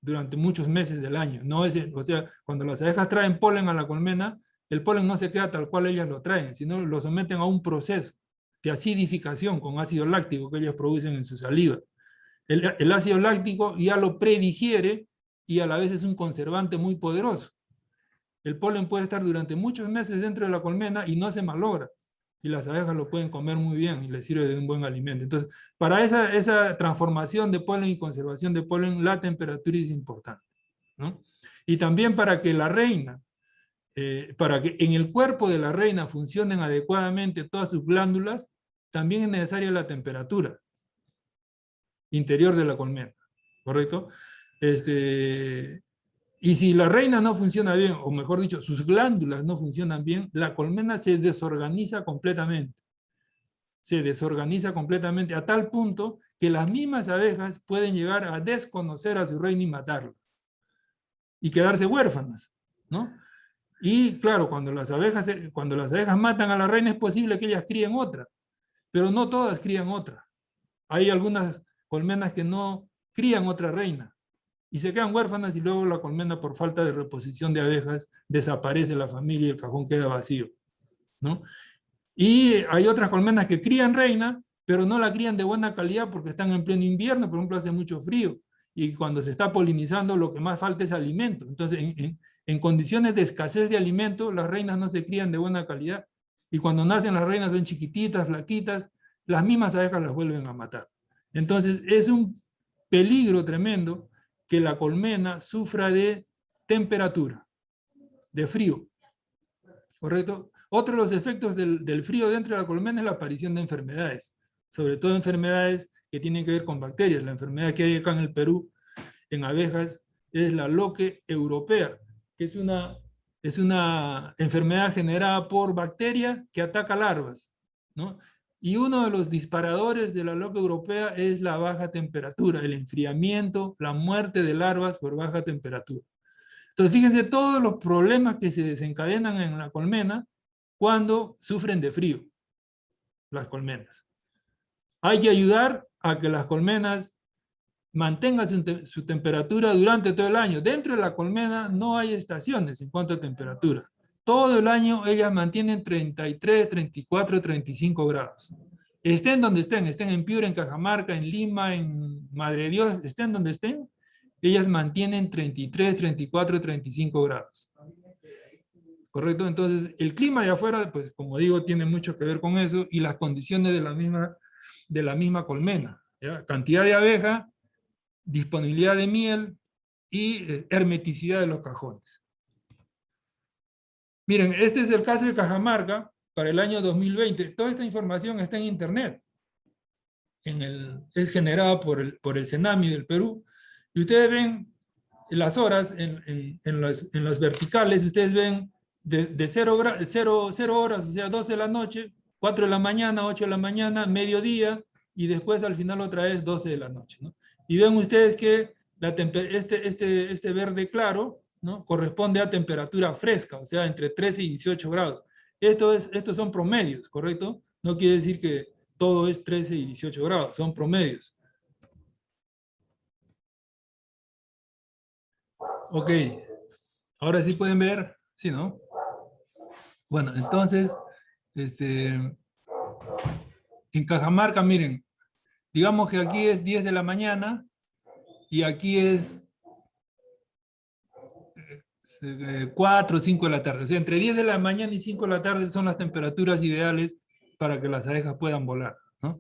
durante muchos meses del año. No es, o sea, cuando las abejas traen polen a la colmena, el polen no se queda tal cual ellas lo traen, sino lo someten a un proceso de acidificación con ácido láctico que ellos producen en su saliva. El ácido láctico ya lo predigiere y a la vez es un conservante muy poderoso. El polen puede estar durante muchos meses dentro de la colmena y no se malogra. Y las abejas lo pueden comer muy bien y les sirve de un buen alimento. Entonces, para esa transformación de polen y conservación de polen, la temperatura es importante, ¿no? Y también para que la reina, para que en el cuerpo de la reina funcionen adecuadamente todas sus glándulas, también es necesaria la temperatura interior de la colmena, ¿correcto? Y si la reina no funciona bien, o mejor dicho, sus glándulas no funcionan bien, la colmena se desorganiza completamente. Se desorganiza completamente a tal punto que las mismas abejas pueden llegar a desconocer a su reina y matarla. Y quedarse huérfanas, ¿no? Y claro, cuando las abejas matan a la reina es posible que ellas críen otra, pero no todas crían otra. Hay algunas colmenas que no crían otra reina y se quedan huérfanas y luego la colmena por falta de reposición de abejas desaparece la familia y el cajón queda vacío, ¿no? Y hay otras colmenas que crían reina, pero no la crían de buena calidad porque están en pleno invierno, por ejemplo, hace mucho frío y cuando se está polinizando lo que más falta es alimento. Entonces, en condiciones de escasez de alimento, las reinas no se crían de buena calidad y cuando nacen las reinas son chiquititas, flaquitas, las mismas abejas las vuelven a matar. Entonces, es un peligro tremendo que la colmena sufra de temperatura, de frío, ¿correcto? Otro de los efectos del frío dentro de la colmena es la aparición de enfermedades, sobre todo enfermedades que tienen que ver con bacterias. La enfermedad que hay acá en el Perú, en abejas, es la loque europea, que es una enfermedad generada por bacteria que ataca larvas, ¿no? Y uno de los disparadores de la loque europea es la baja temperatura, el enfriamiento, la muerte de larvas por baja temperatura. Entonces, fíjense todos los problemas que se desencadenan en la colmena cuando sufren de frío, las colmenas. Hay que ayudar a que las colmenas mantengan su temperatura durante todo el año. Dentro de la colmena no hay estaciones en cuanto a temperatura. Todo el año ellas mantienen 33, 34, 35 grados. Estén donde estén en Piura, en Cajamarca, en Lima, en Madre de Dios, estén donde estén, ellas mantienen 33, 34, 35 grados. ¿Correcto? Entonces, el clima de afuera, pues como digo, tiene mucho que ver con eso y las condiciones de la misma colmena, ¿ya? Cantidad de abeja, disponibilidad de miel y hermeticidad de los cajones. Miren, este es el caso de Cajamarca para el año 2020. Toda esta información está en internet. Es generada por el Cenami del Perú. Y ustedes ven las horas en las verticales, ustedes ven de 0 horas, o sea, 12 de la noche, 4 de la mañana, 8 de la mañana, mediodía, y después al final otra vez 12 de la noche, ¿no? Y ven ustedes que este verde claro, ¿no?, corresponde a temperatura fresca, o sea, entre 13 y 18 grados. Estos son promedios, ¿correcto? No quiere decir que todo es 13 y 18 grados, son promedios. Ok, ahora sí pueden ver, ¿sí, no? Bueno, entonces, en Cajamarca, miren, digamos que aquí es 10 de la mañana y aquí es 4 o 5 de la tarde. O sea, entre 10 de la mañana y 5 de la tarde son las temperaturas ideales para que las abejas puedan volar, ¿no?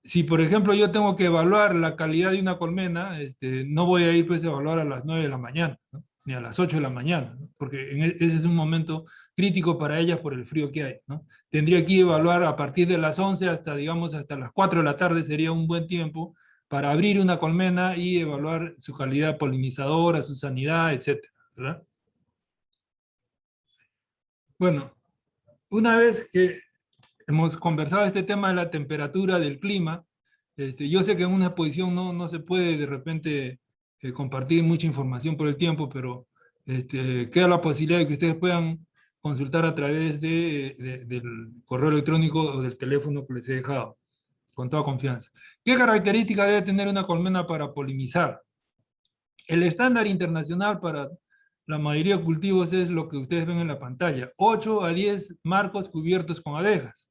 Si, por ejemplo, yo tengo que evaluar la calidad de una colmena, no voy a ir pues, a evaluar a las 9 de la mañana, ¿no?, ni a las 8 de la mañana, ¿no?, porque ese es un momento crítico para ellas por el frío que hay, ¿no? Tendría que evaluar a partir de las 11 hasta, digamos, hasta las 4 de la tarde sería un buen tiempo para abrir una colmena y evaluar su calidad polinizadora, su sanidad, etcétera, ¿verdad? Bueno, una vez que hemos conversado este tema de la temperatura, del clima, yo sé que en una exposición no se puede de repente compartir mucha información por el tiempo, pero queda la posibilidad de que ustedes puedan consultar a través del correo electrónico o del teléfono que les he dejado, con toda confianza. ¿Qué características debe tener una colmena para polinizar? El estándar internacional para la mayoría de cultivos es lo que ustedes ven en la pantalla, 8 a 10 marcos cubiertos con abejas.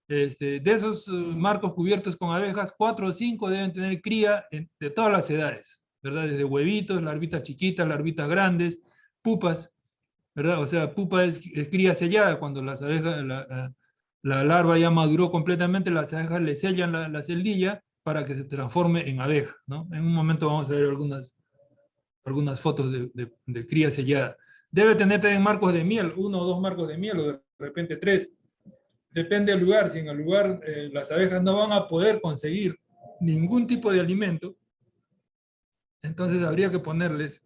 De esos marcos cubiertos con abejas, 4 o 5 deben tener cría de todas las edades, ¿verdad? Desde huevitos, larvitas chiquitas, larvitas grandes, pupas, ¿verdad? O sea, pupa es cría sellada, cuando las abejas, la larva ya maduró completamente, las abejas le sellan la celdilla para que se transforme en abeja, ¿no? En un momento vamos a ver algunas fotos de cría sellada. Debe tener también marcos de miel, 1 o 2 marcos de miel, o de repente 3. Depende del lugar. Si en el lugar las abejas no van a poder conseguir ningún tipo de alimento, entonces habría que ponerles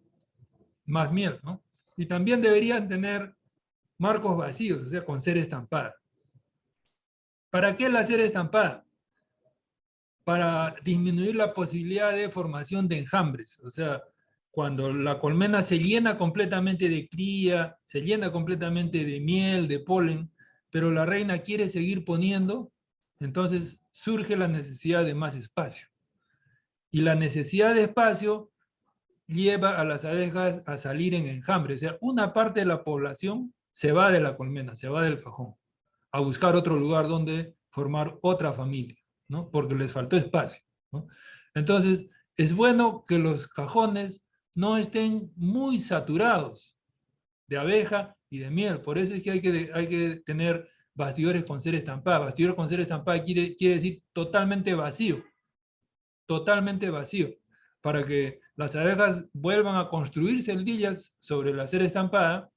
más miel, ¿no? Y también deberían tener marcos vacíos, o sea, con cera estampada. ¿Para qué la cera estampada? Para disminuir la posibilidad de formación de enjambres. O sea, cuando la colmena se llena completamente de cría, se llena completamente de miel, de polen, pero la reina quiere seguir poniendo, entonces surge la necesidad de más espacio. Y la necesidad de espacio lleva a las abejas a salir en enjambre. O sea, una parte de la población se va de la colmena, se va del cajón, a buscar otro lugar donde formar otra familia, ¿no? Porque les faltó espacio, ¿no? Entonces, es bueno que los cajones no estén muy saturados de abeja y de miel. Por eso es que hay que tener bastidores con cera estampada. Bastidor con cera estampada quiere decir totalmente vacío, para que las abejas vuelvan a construir celdillas sobre la cera estampada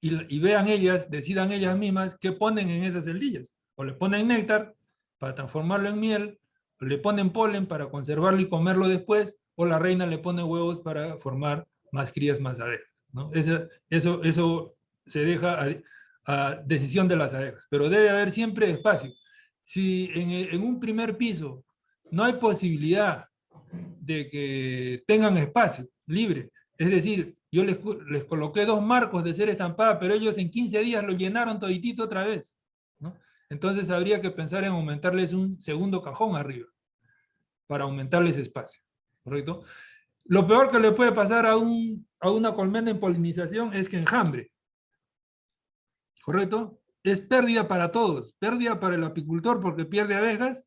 y vean ellas, decidan ellas mismas qué ponen en esas celdillas. O le ponen néctar para transformarlo en miel, o le ponen polen para conservarlo y comerlo después, o la reina le pone huevos para formar más crías, más abejas, ¿no? Eso se deja a decisión de las abejas, pero debe haber siempre espacio. Si en un primer piso no hay posibilidad de que tengan espacio libre, es decir, yo les coloqué 2 marcos de cera estampada, pero ellos en 15 días lo llenaron toditito otra vez, ¿no? Entonces habría que pensar en aumentarles un segundo cajón arriba, para aumentarles espacio, ¿correcto? Lo peor que le puede pasar a una colmena en polinización es que enjambre, ¿correcto? Es pérdida para todos, pérdida para el apicultor porque pierde abejas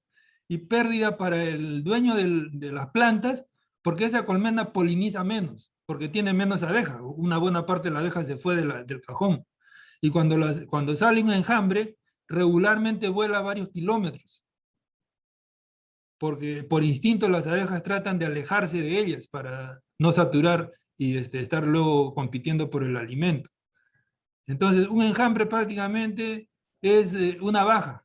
y pérdida para el dueño de las plantas porque esa colmena poliniza menos, porque tiene menos abejas. Una buena parte de la abeja se fue del cajón. Y cuando sale un enjambre, regularmente vuela varios kilómetros, porque por instinto las abejas tratan de alejarse de ellas para no saturar y estar luego compitiendo por el alimento. Entonces, un enjambre prácticamente es una baja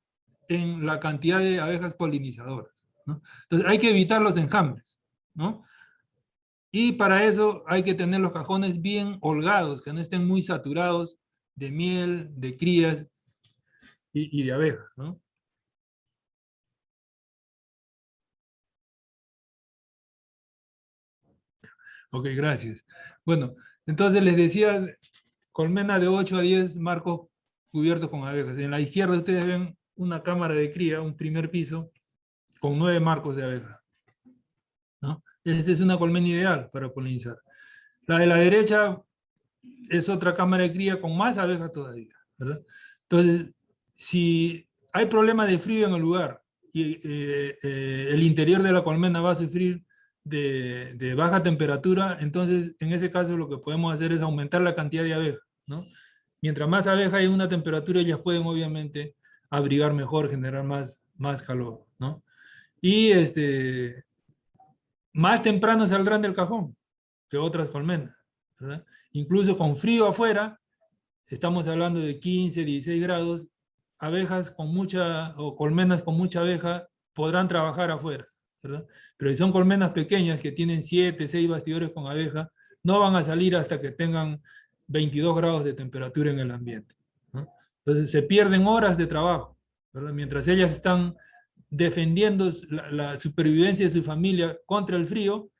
en la cantidad de abejas polinizadoras, ¿no? Entonces, hay que evitar los enjambres, ¿no? Y para eso hay que tener los cajones bien holgados, que no estén muy saturados de miel, de crías y de abejas, ¿no? Ok, gracias. Bueno, entonces les decía, colmena de 8 a 10 marcos cubiertos con abejas. En la izquierda ustedes ven una cámara de cría, un primer piso, con 9 marcos de abejas, ¿no? Esta es una colmena ideal para polinizar. La de la derecha es otra cámara de cría con más abejas todavía, ¿verdad? Entonces, si hay problema de frío en el lugar y el interior de la colmena va a sufrir de baja temperatura, entonces en ese caso lo que podemos hacer es aumentar la cantidad de abejas, ¿no? Mientras más abejas hay en una temperatura, ellas pueden obviamente abrigar mejor, generar más calor, ¿no? Y más temprano saldrán del cajón que otras colmenas, ¿verdad? Incluso con frío afuera, estamos hablando de 15, 16 grados, abejas con mucha, o colmenas con mucha abeja podrán trabajar afuera, ¿verdad? Pero si son colmenas pequeñas que tienen 7, 6 bastidores con abeja, no van a salir hasta que tengan 22 grados de temperatura en el ambiente, ¿no? Entonces se pierden horas de trabajo, ¿verdad? Mientras ellas están defendiendo la supervivencia de su familia contra el frío,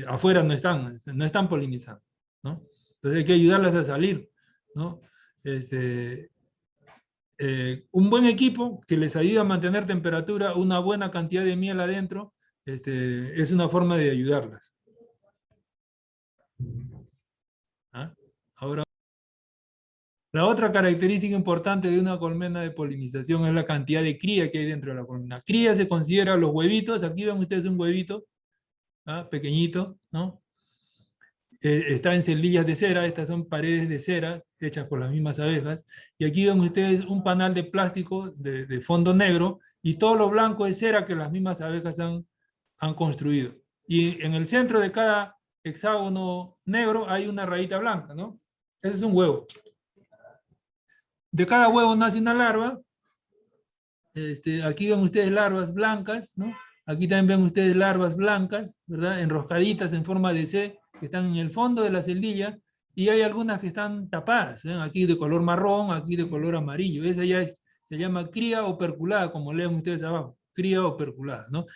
afuera no están polinizando, ¿no? Entonces hay que ayudarlas a salir, ¿no? Este, un buen equipo que les ayude a mantener temperatura, una buena cantidad de miel adentro, es una forma de ayudarlas. ¿Ah? Ahora, la otra característica importante de una colmena de polinización es la cantidad de cría que hay dentro de la colmena. Cría se considera los huevitos, aquí ven ustedes un huevito, ¿ah? Pequeñito, ¿no? Está en celdillas de cera, estas son paredes de cera hechas por las mismas abejas, y aquí ven ustedes un panal de plástico de fondo negro, y todo lo blanco es cera que las mismas abejas han construido. Y en el centro de cada hexágono negro hay una rayita blanca, ¿no? Ese es un huevo. De cada huevo nace una larva. Aquí ven ustedes larvas blancas, ¿no? Aquí también ven ustedes larvas blancas, ¿verdad? Enroscaditas en forma de C, que están en el fondo de la celdilla, y hay algunas que están tapadas, ¿ven? Aquí de color marrón, aquí de color amarillo. Esa ya se llama cría operculada, como leen ustedes abajo, cría operculada, ¿no?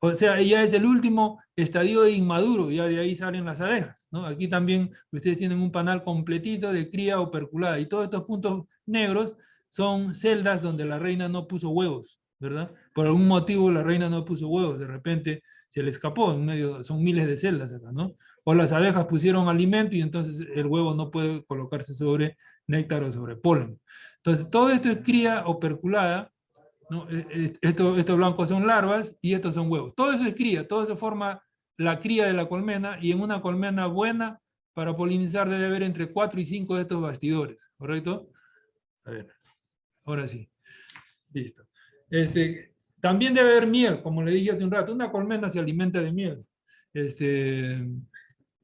O sea, ya es el último estadio de inmaduro, ya de ahí salen las abejas, ¿no? Aquí también ustedes tienen un panal completito de cría operculada, y todos estos puntos negros son celdas donde la reina no puso huevos, ¿verdad? Por algún motivo la reina no puso huevos, de repente se le escapó, en medio, son miles de celdas acá, ¿no? O las abejas pusieron alimento y entonces el huevo no puede colocarse sobre néctar o sobre polen. Entonces, todo esto es cría operculada, ¿no? Estos blancos son larvas y estos son huevos. Todo eso es cría, todo eso forma la cría de la colmena, y en una colmena buena para polinizar debe haber entre 4 y 5 de estos bastidores, ¿correcto? A ver. Ahora sí, listo. También debe haber miel, como le dije hace un rato. Una colmena se alimenta de miel. Este,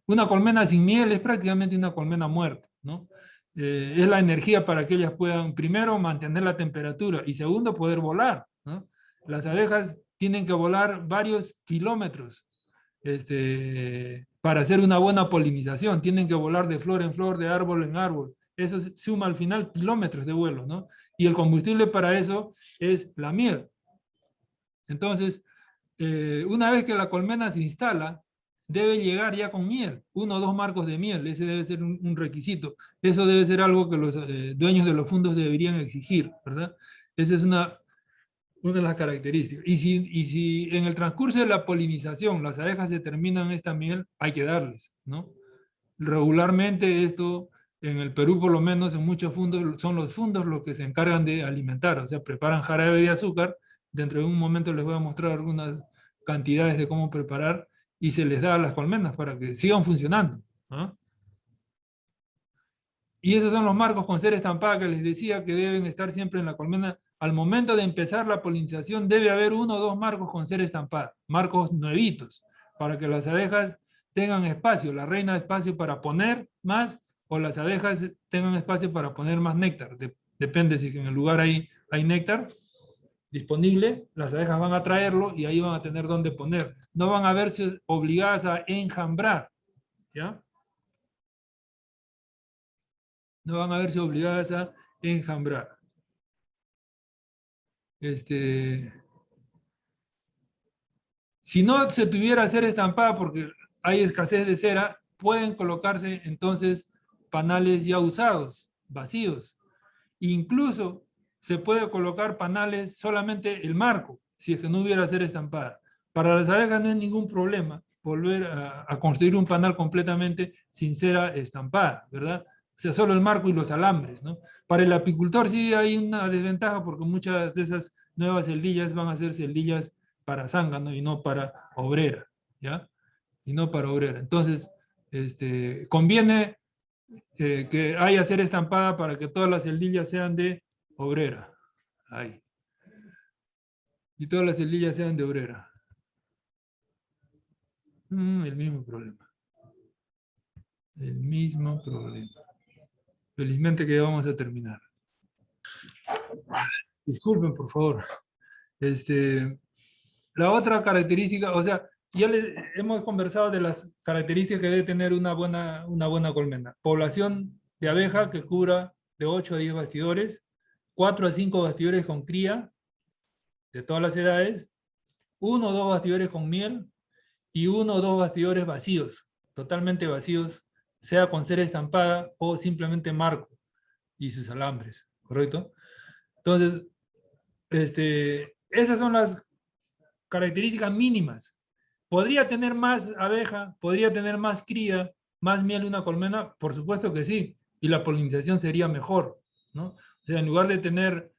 una colmena sin miel es prácticamente una colmena muerta, ¿no? Es la energía para que ellas puedan, primero, mantener la temperatura y segundo, poder volar, ¿no? Las abejas tienen que volar varios kilómetros para hacer una buena polinización. Tienen que volar de flor en flor, de árbol en árbol. Eso suma al final kilómetros de vuelo, ¿no? Y el combustible para eso es la miel. Entonces, una vez que la colmena se instala, debe llegar ya con miel, 1 o 2 marcos de miel. Ese debe ser un requisito. Eso debe ser algo que los dueños de los fondos deberían exigir, ¿verdad? Esa es una de las características. Y si en el transcurso de la polinización las abejas se terminan esta miel, hay que darles, ¿no? Regularmente esto, en el Perú por lo menos, en muchos fundos, son los fundos los que se encargan de alimentar, o sea, preparan jarabe de azúcar. Dentro de un momento les voy a mostrar algunas cantidades de cómo preparar, y se les da a las colmenas para que sigan funcionando, ¿no? Y esos son los marcos con cera estampada que les decía que deben estar siempre en la colmena. Al momento de empezar la polinización debe haber 1 o 2 marcos con cera estampada, marcos nuevitos, para que las abejas tengan espacio, la reina espacio para poner más, o las abejas tengan espacio para poner más néctar. Depende si en el lugar hay néctar. disponible, las abejas van a traerlo y ahí van a tener dónde poner. No van a verse obligadas a enjambrar, ¿ya? No van a verse obligadas a enjambrar. Si no se tuviera cera estampada porque hay escasez de cera, pueden colocarse entonces panales ya usados, vacíos. Incluso se puede colocar panales solamente el marco, si es que no hubiera cera estampada. Para las abejas no es ningún problema volver a construir un panal completamente sin cera estampada, ¿verdad? O sea, solo el marco y los alambres, ¿no? Para el apicultor sí hay una desventaja porque muchas de esas nuevas celdillas van a ser celdillas para zángano y no para obrera, ¿ya? Y no para obrera. Entonces, conviene que haya cera estampada para que todas las celdillas sean de obrera. Ahí. Y todas las celdillas sean de obrera. El mismo problema. El mismo problema. Felizmente que ya vamos a terminar. Disculpen, por favor. La otra característica, o sea, ya hemos conversado de las características que debe tener una buena colmena. Población de abeja que cubra de 8 a 10 bastidores, 4 a 5 bastidores con cría de todas las edades, 1 o 2 bastidores con miel y 1 o 2 bastidores vacíos, totalmente vacíos, sea con cera estampada o simplemente marco y sus alambres, ¿correcto? Entonces, esas son las características mínimas. ¿Podría tener más abeja? ¿Podría tener más cría? ¿Más miel una colmena? Por supuesto que sí. Y la polinización sería mejor, ¿no? O sea, en lugar de tener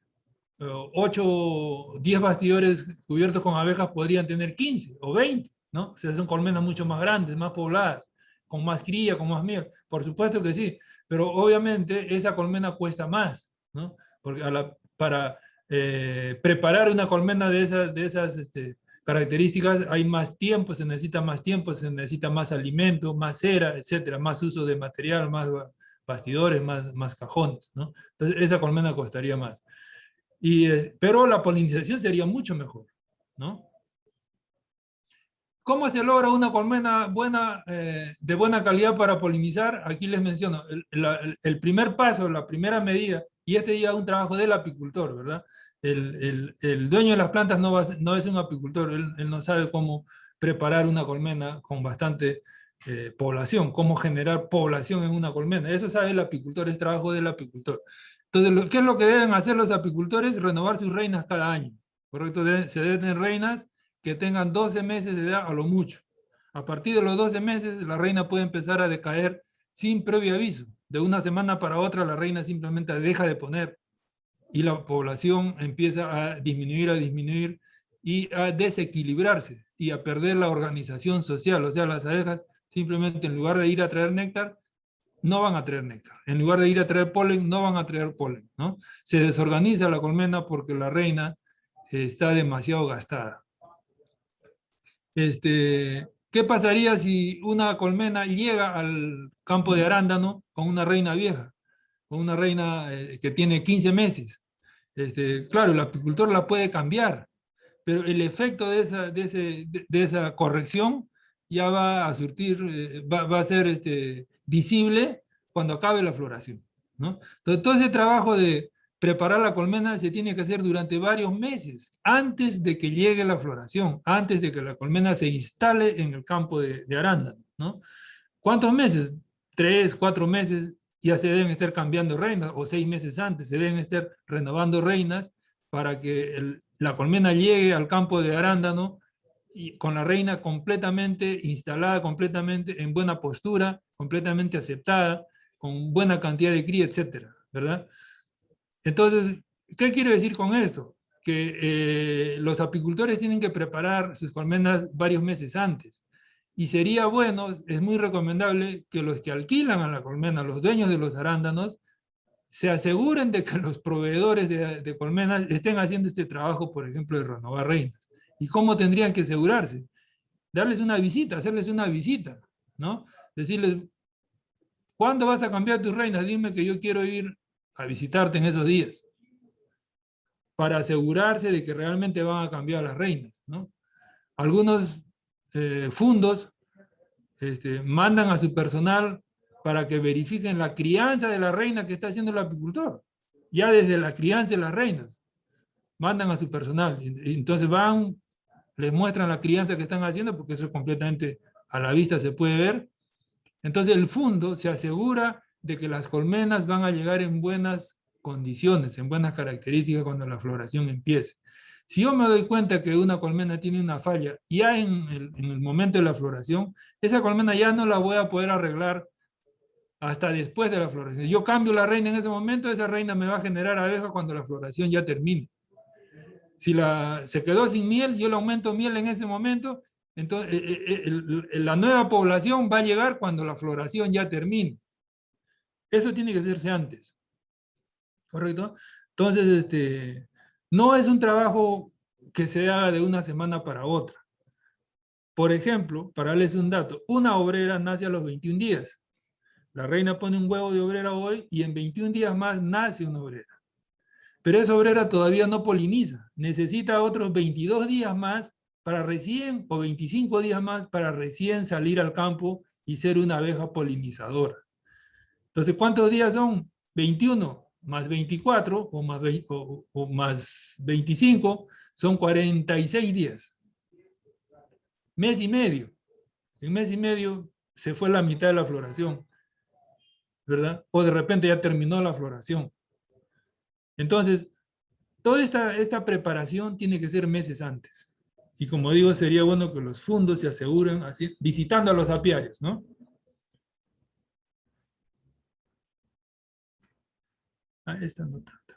8 o 10 bastidores cubiertos con abejas, podrían tener 15 o 20, ¿no? O sea, son colmenas mucho más grandes, más pobladas, con más cría, con más miel. Por supuesto que sí. Pero obviamente esa colmena cuesta más, ¿no? Porque para preparar una colmena de esas características hay más tiempo, se necesita más tiempo, se necesita más alimento, más cera, etcétera, más uso de material, más bastidores, más cajones, ¿no? Entonces esa colmena costaría más. Pero la polinización sería mucho mejor, ¿no? ¿Cómo se logra una colmena buena, de buena calidad para polinizar? Aquí les menciono, el primer paso, la primera medida, y ya es un trabajo del apicultor, ¿verdad? El dueño de las plantas no es un apicultor, él no sabe cómo preparar una colmena con bastante población, cómo generar población en una colmena. Eso sabe el apicultor, es trabajo del apicultor. Entonces, ¿qué es lo que deben hacer los apicultores? Renovar sus reinas cada año, ¿correcto? Se deben tener reinas que tengan 12 meses de edad a lo mucho. A partir de los 12 meses, la reina puede empezar a decaer sin previo aviso. De una semana para otra, la reina simplemente deja de poner y la población empieza a disminuir y a desequilibrarse y a perder la organización social. O sea, las abejas simplemente en lugar de ir a traer néctar, no van a traer néctar. En lugar de ir a traer polen, no van a traer polen, ¿no? Se desorganiza la colmena porque la reina está demasiado gastada. ¿Qué pasaría si una colmena llega al campo de arándano con una reina vieja, con una reina que tiene 15 meses? Claro, el apicultor la puede cambiar, pero el efecto de esa corrección ya va a surtir, va a ser visible cuando acabe la floración, ¿no? Entonces, todo ese trabajo de preparar la colmena se tiene que hacer durante varios meses, antes de que llegue la floración, antes de que la colmena se instale en el campo de arándano, ¿no? ¿Cuántos meses? 3, 4 meses ya se deben estar cambiando reinas, o 6 meses antes se deben estar renovando reinas para que la colmena llegue al campo de arándano y con la reina completamente instalada, completamente en buena postura, completamente aceptada, con buena cantidad de cría, etcétera, ¿verdad? Entonces, ¿qué quiero decir con esto? Que los apicultores tienen que preparar sus colmenas varios meses antes. Y sería bueno, es muy recomendable que los que alquilan a la colmena, los dueños de los arándanos, se aseguren de que los proveedores de colmenas estén haciendo este trabajo, por ejemplo, de renovar reinas. ¿Y cómo tendrían que asegurarse? Darles una visita, hacerles una visita, ¿no? Decirles, ¿cuándo vas a cambiar tus reinas? Dime que yo quiero ir a visitarte en esos días. para asegurarse de que realmente van a cambiar las reinas, ¿no? Algunos fundos mandan a su personal para que verifiquen la crianza de la reina que está haciendo el apicultor. Ya desde la crianza de las reinas, mandan a su personal. Entonces van, les muestran la crianza que están haciendo, porque eso completamente a la vista se puede ver. Entonces el fondo se asegura de que las colmenas van a llegar en buenas condiciones, en buenas características cuando la floración empiece. Si yo me doy cuenta que una colmena tiene una falla ya en el momento de la floración, esa colmena ya no la voy a poder arreglar hasta después de la floración. Yo cambio la reina en ese momento, esa reina me va a generar abejas cuando la floración ya termine. Si se quedó sin miel, yo le aumento miel en ese momento, entonces la nueva población va a llegar cuando la floración ya termine. Eso tiene que hacerse antes. ¿Correcto? Entonces, no es un trabajo que se haga de una semana para otra. Por ejemplo, para darles un dato, una obrera nace a los 21 días. La reina pone un huevo de obrera hoy y en 21 días más nace una obrera. Pero esa obrera todavía no poliniza. Necesita otros 22 días más para recién, o 25 días más para recién salir al campo y ser una abeja polinizadora. Entonces, ¿cuántos días son? 21 más 24 o más 25 son 46 días. Mes y medio. En mes y medio se fue la mitad de la floración, ¿verdad? O de repente ya terminó la floración. Entonces, toda esta preparación tiene que ser meses antes. Y como digo, sería bueno que los fundos se aseguren así, visitando a los apiarios, ¿no? Esta no tanto.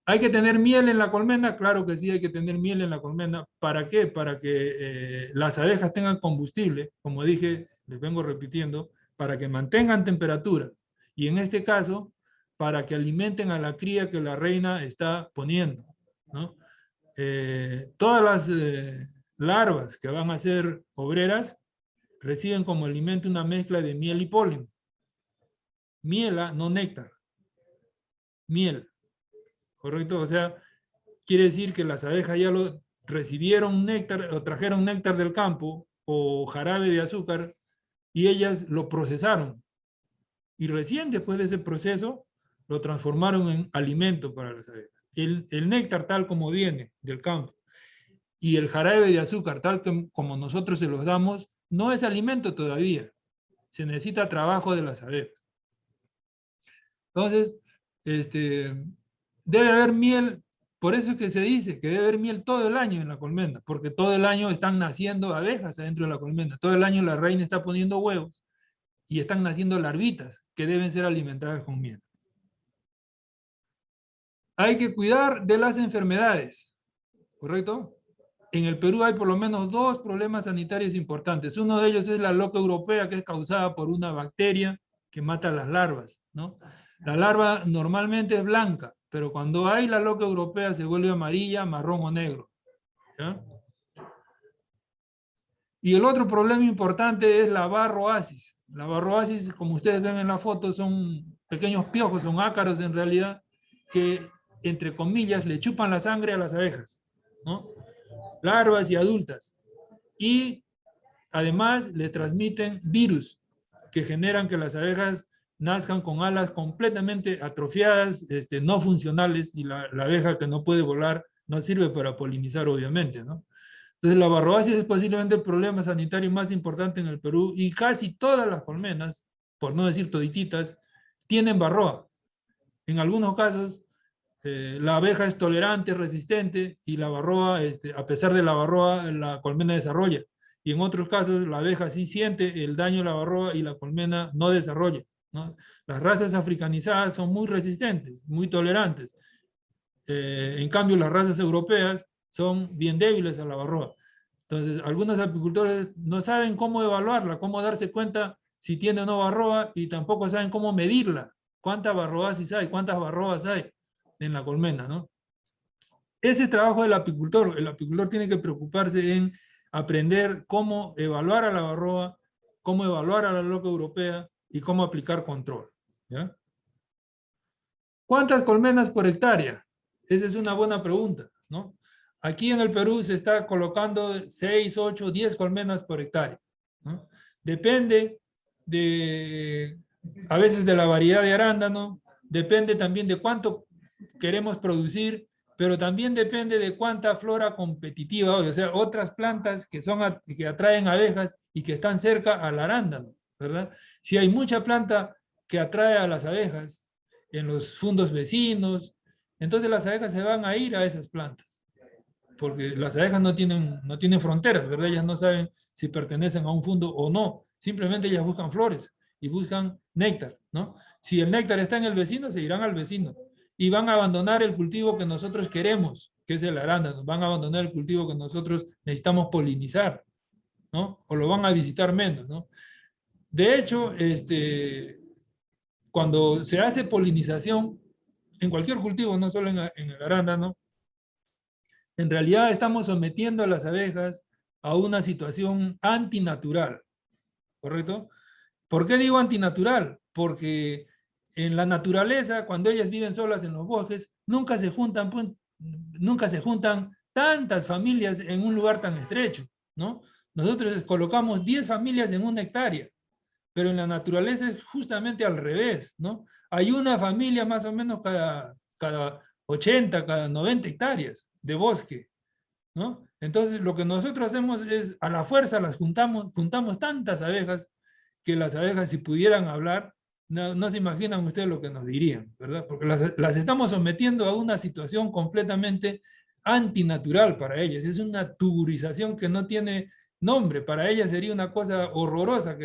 ¿Hay que tener miel en la colmena? Claro que sí, hay que tener miel en la colmena. ¿Para qué? Para que las abejas tengan combustible, como dije, les vengo repitiendo, para que mantengan temperatura. Y en este caso, para que alimenten a la cría que la reina está poniendo, ¿no? Todas las larvas que van a ser obreras reciben como alimento una mezcla de miel y polen. Miela, no néctar. Miel. ¿Correcto? O sea, quiere decir que las abejas ya lo recibieron néctar o trajeron néctar del campo o jarabe de azúcar y ellas lo procesaron. Y recién después de ese proceso lo transformaron en alimento para las abejas. El néctar tal como viene del campo y el jarabe de azúcar tal como nosotros se los damos no es alimento todavía. Se necesita trabajo de las abejas. Entonces, debe haber miel, por eso es que se dice que debe haber miel todo el año en la colmena, porque todo el año están naciendo abejas adentro de la colmena, todo el año la reina está poniendo huevos y están naciendo larvitas que deben ser alimentadas con miel. Hay que cuidar de las enfermedades, ¿correcto? En el Perú hay por lo menos 2 problemas sanitarios importantes. Uno de ellos es la loca europea, que es causada por una bacteria que mata a las larvas, ¿no? La larva normalmente es blanca, pero cuando hay la loca europea se vuelve amarilla, marrón o negro, ¿ya? Y el otro problema importante es la varroasis. La varroasis, como ustedes ven en la foto, son pequeños piojos, son ácaros en realidad, que, entre comillas, le chupan la sangre a las abejas, ¿no? Larvas y adultas. Y además le transmiten virus que generan que las abejas nazcan con alas completamente atrofiadas, no funcionales, y la abeja que no puede volar no sirve para polinizar, obviamente, ¿no? Entonces, la varroasis es posiblemente el problema sanitario más importante en el Perú y casi todas las colmenas, por no decir todititas, tienen varroa. En algunos casos, la abeja es tolerante, resistente y la varroa, a pesar de la varroa, la colmena desarrolla. Y en otros casos, la abeja sí siente el daño de la varroa y la colmena no desarrolla, ¿no? Las razas africanizadas son muy resistentes, muy tolerantes. En cambio, las razas europeas son bien débiles a la varroa. Entonces, algunos apicultores no saben cómo evaluarla, cómo darse cuenta si tiene o no varroa y tampoco saben cómo medirla. ¿Cuántas varroasis hay? ¿Cuántas varroas hay en la colmena, ¿no? Ese es trabajo del apicultor. El apicultor tiene que preocuparse en aprender cómo evaluar a la varroa, cómo evaluar a la loca europea y cómo aplicar control, ¿ya? ¿Cuántas colmenas por hectárea? Esa es una buena pregunta, ¿no? Aquí en el Perú se está colocando 6, 8, 10 colmenas por hectárea, ¿no? Depende a veces de la variedad de arándano, depende también de cuánto queremos producir, pero también depende de cuánta flora competitiva, o sea, otras plantas que atraen abejas y que están cerca al arándano, ¿verdad? Si hay mucha planta que atrae a las abejas en los fundos vecinos, entonces las abejas se van a ir a esas plantas, porque las abejas no tienen fronteras, ¿verdad? Ellas no saben si pertenecen a un fundo o no, simplemente ellas buscan flores y buscan néctar, ¿no? Si el néctar está en el vecino, se irán al vecino y van a abandonar el cultivo que nosotros queremos, que es el arándano, van a abandonar el cultivo que nosotros necesitamos polinizar, ¿no? O lo van a visitar menos, ¿no? De hecho, cuando se hace polinización, en cualquier cultivo, no solo en el arándano, en realidad estamos sometiendo a las abejas a una situación antinatural, ¿correcto? ¿Por qué digo antinatural? Porque en la naturaleza, cuando ellas viven solas en los bosques, nunca se juntan tantas familias en un lugar tan estrecho, ¿no? Nosotros colocamos 10 familias en una hectárea, pero en la naturaleza es justamente al revés, ¿no? Hay una familia más o menos cada 80, cada 90 hectáreas de bosque, ¿no? Entonces, lo que nosotros hacemos es, a la fuerza las juntamos tantas abejas, que las abejas, si pudieran hablar, no se imaginan ustedes lo que nos dirían, ¿verdad? Porque las estamos sometiendo a una situación completamente antinatural para ellas. Es una tuburización que no tiene nombre. Para ellas sería una cosa horrorosa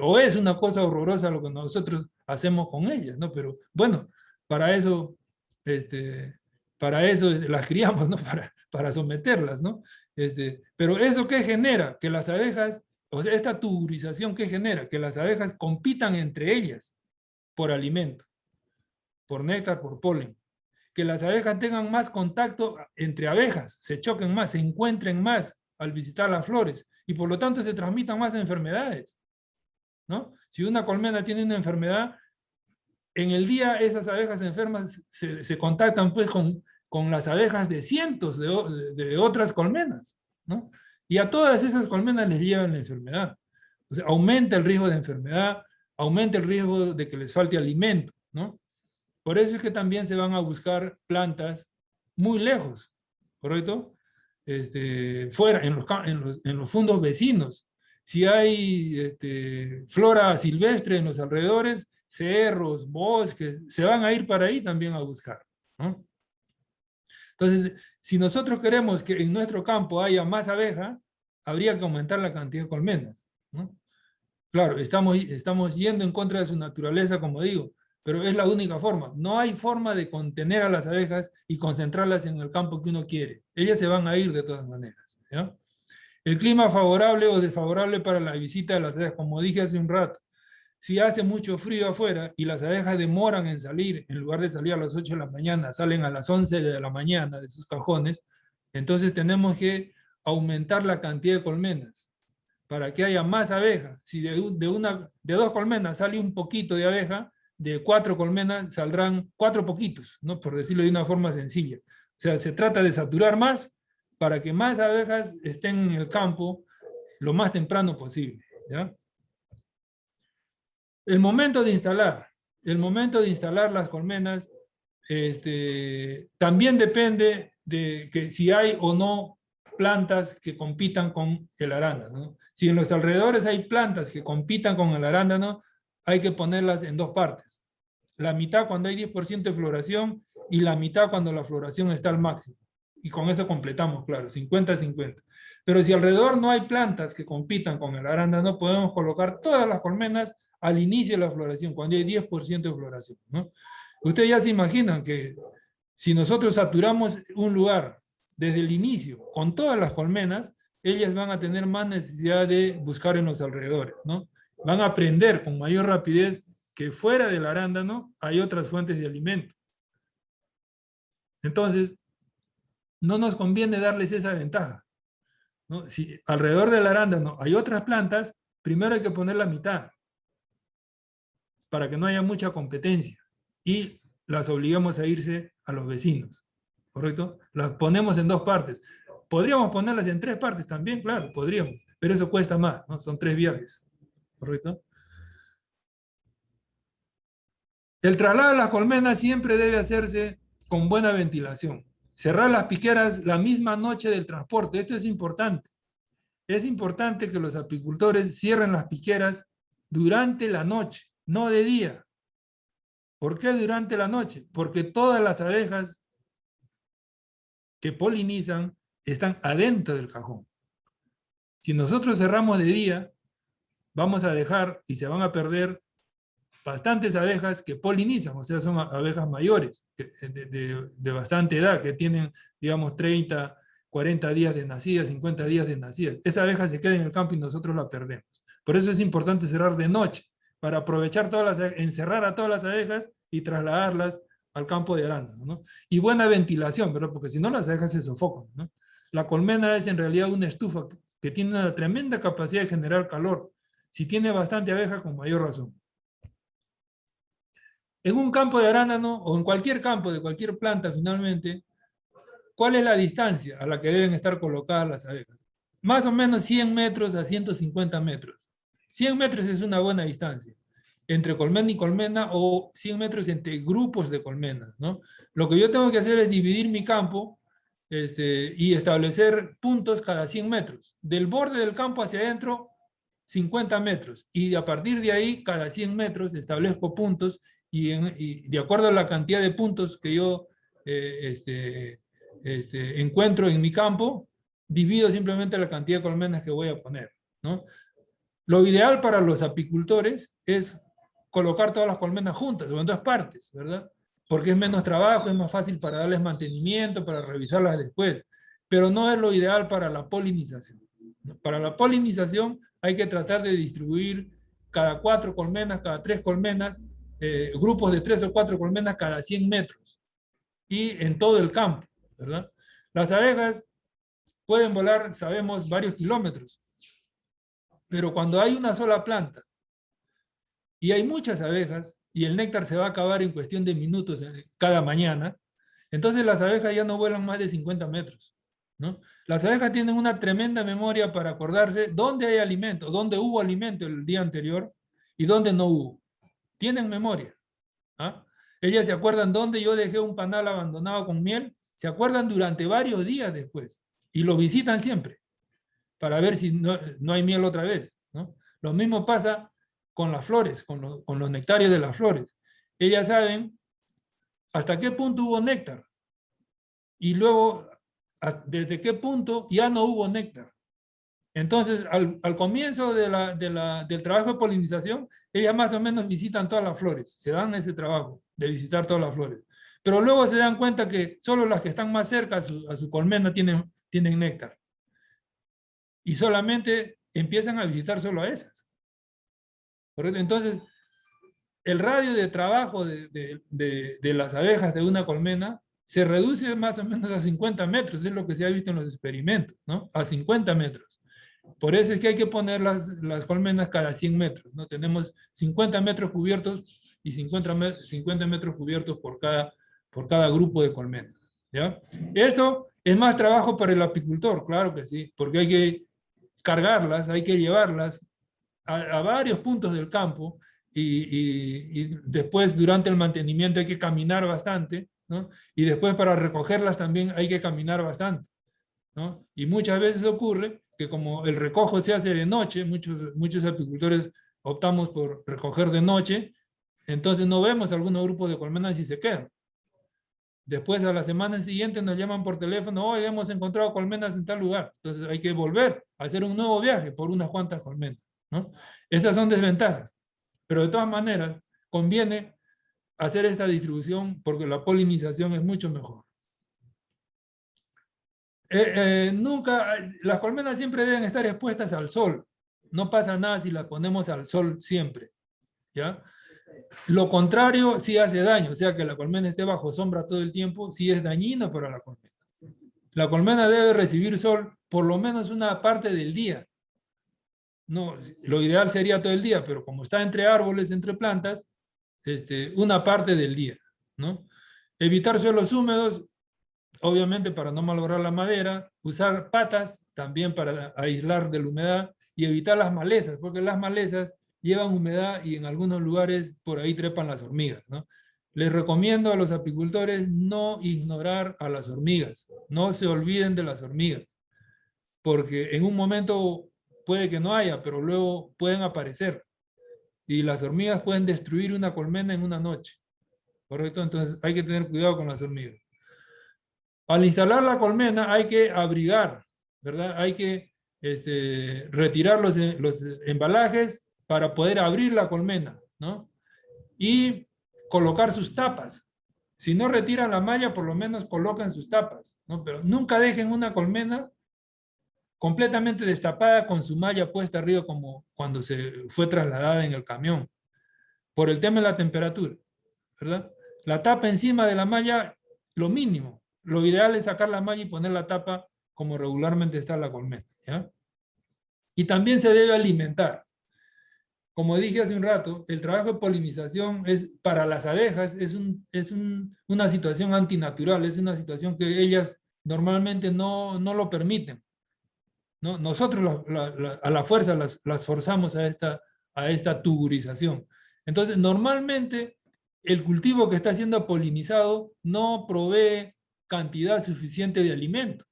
o es una cosa horrorosa lo que nosotros hacemos con ellas, ¿no? Pero bueno, para eso, este, las criamos, ¿no? Para someterlas, ¿no? Pero eso ¿qué genera? Que las abejas, o sea, esta tuburización ¿qué genera? Que las abejas compitan entre ellas por alimento, por néctar, por polen. Que las abejas tengan más contacto entre abejas, se choquen más, se encuentren más al visitar las flores y por lo tanto se transmitan más enfermedades, ¿no? Si una colmena tiene una enfermedad, en el día esas abejas enfermas se contactan pues con las abejas de cientos de otras colmenas, ¿no? Y a todas esas colmenas les llevan la enfermedad. O sea, aumenta el riesgo de enfermedad, aumenta el riesgo de que les falte alimento, ¿no? Por eso es que también se van a buscar plantas muy lejos, ¿correcto? Fuera, en los fundos vecinos. Si hay flora silvestre en los alrededores, cerros, bosques, se van a ir para ahí también a buscar, ¿no? Entonces, si nosotros queremos que en nuestro campo haya más abeja, habría que aumentar la cantidad de colmenas, ¿no? Claro, estamos yendo en contra de su naturaleza, como digo, pero es la única forma. No hay forma de contener a las abejas y concentrarlas en el campo que uno quiere. Ellas se van a ir de todas maneras, ¿ya? El clima favorable o desfavorable para la visita de las abejas, como dije hace un rato. Si hace mucho frío afuera y las abejas demoran en salir, en lugar de salir a las 8 de la mañana, salen a las 11 de la mañana de sus cajones, entonces tenemos que aumentar la cantidad de colmenas para que haya más abejas. Si de 2 colmenas sale un poquito de abeja, de 4 colmenas saldrán 4 poquitos, ¿no? Por decirlo de una forma sencilla. O sea, se trata de saturar más para que más abejas estén en el campo lo más temprano posible, ¿ya? El momento de instalar las colmenas también depende de que si hay o no plantas que compitan con el arándano, ¿no? Si en los alrededores hay plantas que compitan con el arándano, hay que ponerlas en 2 partes. La mitad cuando hay 10% de floración y la mitad cuando la floración está al máximo. Y con eso completamos, claro, 50-50. Pero si alrededor no hay plantas que compitan con el arándano, podemos colocar todas las colmenas al inicio de la floración, cuando hay 10% de floración, ¿no? Ustedes ya se imaginan que si nosotros saturamos un lugar desde el inicio con todas las colmenas, ellas van a tener más necesidad de buscar en los alrededores, ¿no? Van a aprender con mayor rapidez que fuera del arándano hay otras fuentes de alimento. Entonces, no nos conviene darles esa ventaja, ¿no? Si alrededor del arándano hay otras plantas, primero hay que poner la mitad para que no haya mucha competencia y las obligamos a irse a los vecinos, ¿correcto? Las ponemos en 2 partes. Podríamos ponerlas en 3 partes también, claro, podríamos, pero eso cuesta más, ¿no? Son 3 viajes, ¿correcto? El traslado de las colmenas siempre debe hacerse con buena ventilación. Cerrar las piqueras la misma noche del transporte, esto es importante. Es importante que los apicultores cierren las piqueras durante la noche, no de día. ¿Por qué durante la noche? Porque todas las abejas que polinizan están adentro del cajón. Si nosotros cerramos de día, vamos a dejar y se van a perder bastantes abejas que polinizan, o sea, son abejas mayores, de bastante edad, que tienen, digamos, 30, 40 días de nacidas, 50 días de nacidas. Esa abeja se queda en el campo y nosotros la perdemos. Por eso es importante cerrar de noche, para aprovechar todas las, encerrar a todas las abejas y trasladarlas al campo de arándano, ¿no? Y buena ventilación, ¿verdad? Porque si no las abejas se sofocan, ¿no? La colmena es en realidad una estufa que tiene una tremenda capacidad de generar calor. Si tiene bastante abeja, con mayor razón. En un campo de arándano o en cualquier campo de cualquier planta, finalmente, ¿cuál es la distancia a la que deben estar colocadas las abejas? Más o menos 100 metros a 150 metros. 100 metros es una buena distancia entre colmena y colmena, o 100 metros entre grupos de colmenas, ¿no? Lo que yo tengo que hacer es dividir mi campo y establecer puntos cada 100 metros. Del borde del campo hacia adentro, 50 metros. Y a partir de ahí, cada 100 metros, establezco puntos y de acuerdo a la cantidad de puntos que yo encuentro en mi campo, divido simplemente la cantidad de colmenas que voy a poner, ¿no? Lo ideal para los apicultores es colocar todas las colmenas juntas o en 2 partes, ¿verdad? Porque es menos trabajo, es más fácil para darles mantenimiento, para revisarlas después, pero no es lo ideal para la polinización. Para la polinización hay que tratar de distribuir cada 4 colmenas, cada 3 colmenas, grupos de 3 o 4 colmenas cada 100 metros y en todo el campo, ¿verdad? Las abejas pueden volar, sabemos, varios kilómetros, pero cuando hay una sola planta y hay muchas abejas y el néctar se va a acabar en cuestión de minutos cada mañana, entonces las abejas ya no vuelan más de 50 metros, ¿no? Las abejas tienen una tremenda memoria para acordarse dónde hay alimento, dónde hubo alimento el día anterior y dónde no hubo. Tienen memoria. ¿Ah? Ellas se acuerdan dónde yo dejé un panal abandonado con miel, se acuerdan durante varios días después y lo visitan siempre para ver si no hay miel otra vez, ¿no? Lo mismo pasa con las flores, con los nectarios de las flores. Ellas saben hasta qué punto hubo néctar y luego desde qué punto ya no hubo néctar. Entonces, al comienzo del trabajo de polinización, ellas más o menos visitan todas las flores, se dan ese trabajo de visitar todas las flores. Pero luego se dan cuenta que solo las que están más cerca a su colmena tienen néctar. Y solamente empiezan a visitar solo a esas. ¿Correcto? Entonces, el radio de trabajo de las abejas de una colmena se reduce más o menos a 50 metros, es lo que se ha visto en los experimentos, ¿no? A 50 metros. Por eso es que hay que poner las colmenas cada 100 metros, ¿no? Tenemos 50 metros cubiertos y 50 metros cubiertos por cada grupo de colmenas, ¿ya? Esto es más trabajo para el apicultor, claro que sí, porque hay que cargarlas, hay que llevarlas a varios puntos del campo y después durante el mantenimiento hay que caminar bastante, ¿no? Y después para recogerlas también hay que caminar bastante, ¿no? Y muchas veces ocurre que como el recojo se hace de noche, muchos apicultores optamos por recoger de noche, entonces no vemos algunos grupos de colmenas y se quedan. Después a la semana siguiente nos llaman por teléfono, hoy hemos encontrado colmenas en tal lugar, entonces hay que volver a hacer un nuevo viaje por unas cuantas colmenas, ¿no? Esas son desventajas, pero de todas maneras conviene hacer esta distribución porque la polinización es mucho mejor. Las colmenas siempre deben estar expuestas al sol. No pasa nada si las ponemos al sol siempre, ¿ya? Lo contrario sí hace daño, o sea que la colmena esté bajo sombra todo el tiempo, sí es dañino para la colmena. La colmena debe recibir sol por lo menos una parte del día. No, lo ideal sería todo el día, pero como está entre árboles, entre plantas, una parte del día, ¿no? Evitar suelos húmedos, obviamente para no malograr la madera. Usar patas también para aislar de la humedad. Y evitar las malezas, porque las malezas llevan humedad y en algunos lugares por ahí trepan las hormigas, ¿no? Les recomiendo a los apicultores no ignorar a las hormigas. No se olviden de las hormigas, porque en un momento puede que no haya, pero luego pueden aparecer. Y las hormigas pueden destruir una colmena en una noche, ¿correcto? Entonces hay que tener cuidado con las hormigas. Al instalar la colmena hay que abrigar, ¿verdad? Hay que retirar los embalajes para poder abrir la colmena, ¿no? Y colocar sus tapas. Si no retiran la malla, por lo menos colocan sus tapas, ¿no? Pero nunca dejen una colmena completamente destapada con su malla puesta arriba como cuando se fue trasladada en el camión, por el tema de la temperatura, ¿verdad? La tapa encima de la malla, lo mínimo. Lo ideal es sacar la malla y poner la tapa como regularmente está la colmena, ¿ya? Y también se debe alimentar. Como dije hace un rato, el trabajo de polinización es, para las abejas es una situación antinatural, es una situación que ellas normalmente no lo permiten, ¿no? Nosotros a la fuerza las forzamos a esta tuburización. Entonces, normalmente el cultivo que está siendo polinizado no provee cantidad suficiente de alimento,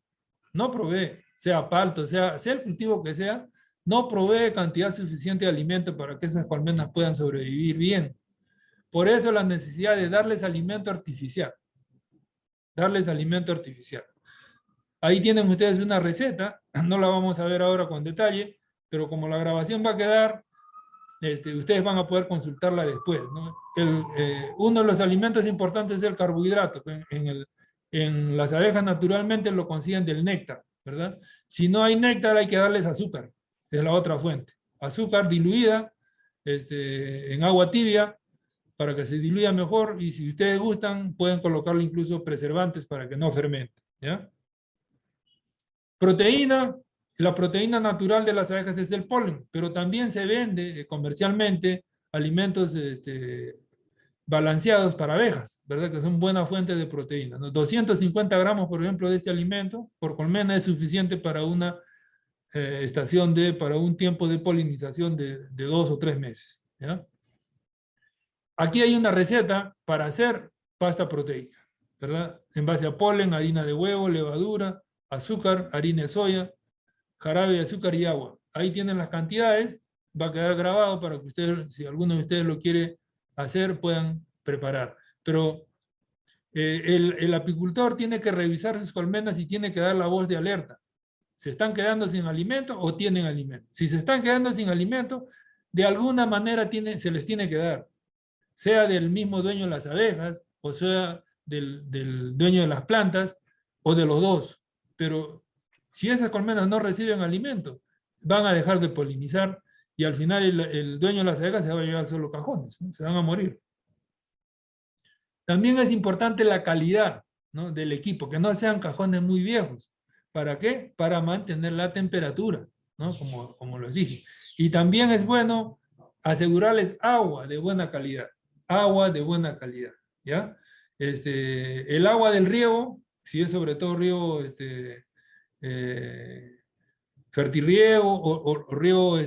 no provee, sea palto, sea el cultivo que sea, no provee cantidad suficiente de alimento para que esas colmenas puedan sobrevivir bien. Por eso la necesidad de darles alimento artificial. Darles alimento artificial. Ahí tienen ustedes una receta, no la vamos a ver ahora con detalle, pero como la grabación va a quedar, ustedes van a poder consultarla después, ¿no? Uno de los alimentos importantes es el carbohidrato. En las abejas naturalmente lo consiguen del néctar, ¿verdad? Si no hay néctar hay que darles azúcar, es la otra fuente. Azúcar diluida en agua tibia para que se diluya mejor, y si ustedes gustan pueden colocarle incluso preservantes para que no fermente, ¿ya? Proteína, la proteína natural de las abejas es el polen, pero también se vende comercialmente alimentos balanceados para abejas, ¿verdad? Que son buena fuente de proteína, ¿no? 250 gramos, por ejemplo, de este alimento por colmena es suficiente para una para un tiempo de polinización de 2 o 3 meses, ¿ya? Aquí hay una receta para hacer pasta proteica, ¿verdad? En base a polen, harina de huevo, levadura, azúcar, harina de soya, jarabe de azúcar y agua. Ahí tienen las cantidades, va a quedar grabado para que ustedes, si alguno de ustedes lo quiere hacer, puedan preparar. Pero el apicultor tiene que revisar sus colmenas y tiene que dar la voz de alerta. ¿Se están quedando sin alimento o tienen alimento? Si se están quedando sin alimento, de alguna manera se les tiene que dar, sea del mismo dueño de las abejas, o sea del dueño de las plantas, o de los dos. Pero si esas colmenas no reciben alimento, van a dejar de polinizar y al final el dueño de las abejas se va a llevar solo cajones, ¿no? Se van a morir. También es importante la calidad, ¿no?, del equipo, que no sean cajones muy viejos. ¿Para qué? Para mantener la temperatura, ¿no? Como les dije. Y también es bueno asegurarles agua de buena calidad. Agua de buena calidad, ¿ya? El agua del riego, si es sobre todo riego fertirriego o riego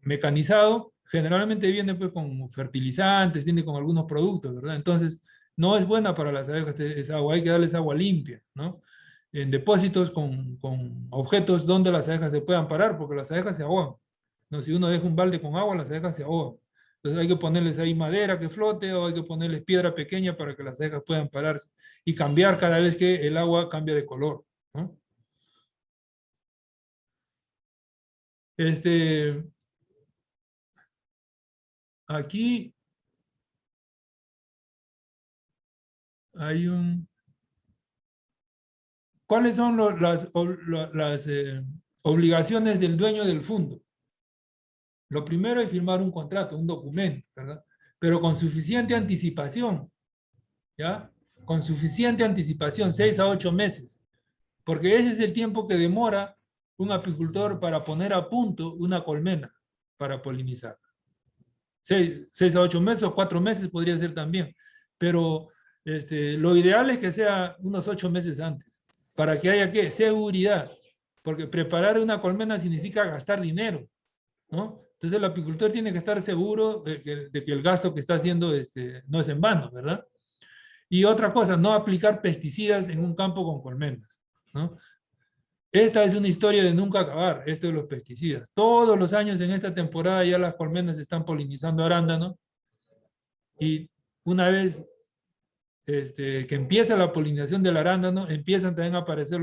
mecanizado, generalmente viene pues con fertilizantes, viene con algunos productos, ¿verdad? Entonces, no es buena para las abejas esa agua, hay que darles agua limpia, ¿no? En depósitos con objetos donde las abejas se puedan parar, porque las abejas se ahogan, ¿no? Si uno deja un balde con agua, las abejas se ahogan. Entonces hay que ponerles ahí madera que flote, o hay que ponerles piedra pequeña para que las abejas puedan pararse y cambiar cada vez que el agua cambia de color, ¿no? Aquí hay ¿Cuáles son las obligaciones del dueño del fondo? Lo primero es firmar un contrato, un documento, ¿verdad? Pero con suficiente anticipación, ¿ya? Con suficiente anticipación, 6 a 8 meses. Porque ese es el tiempo que demora un apicultor para poner a punto una colmena para polinizar. 6 a 8 meses o 4 meses podría ser también. Pero Lo ideal es que sea unos 8 meses antes, para que haya, ¿qué? Seguridad, porque preparar una colmena significa gastar dinero, ¿no? Entonces el apicultor tiene que estar seguro de que el gasto que está haciendo no es en vano, ¿verdad? Y otra cosa, no aplicar pesticidas en un campo con colmenas, ¿no? Esta es una historia de nunca acabar, esto de los pesticidas. Todos los años en esta temporada ya las colmenas están polinizando arándano y una vez que empieza la polinización del arándano, empiezan también a aparecer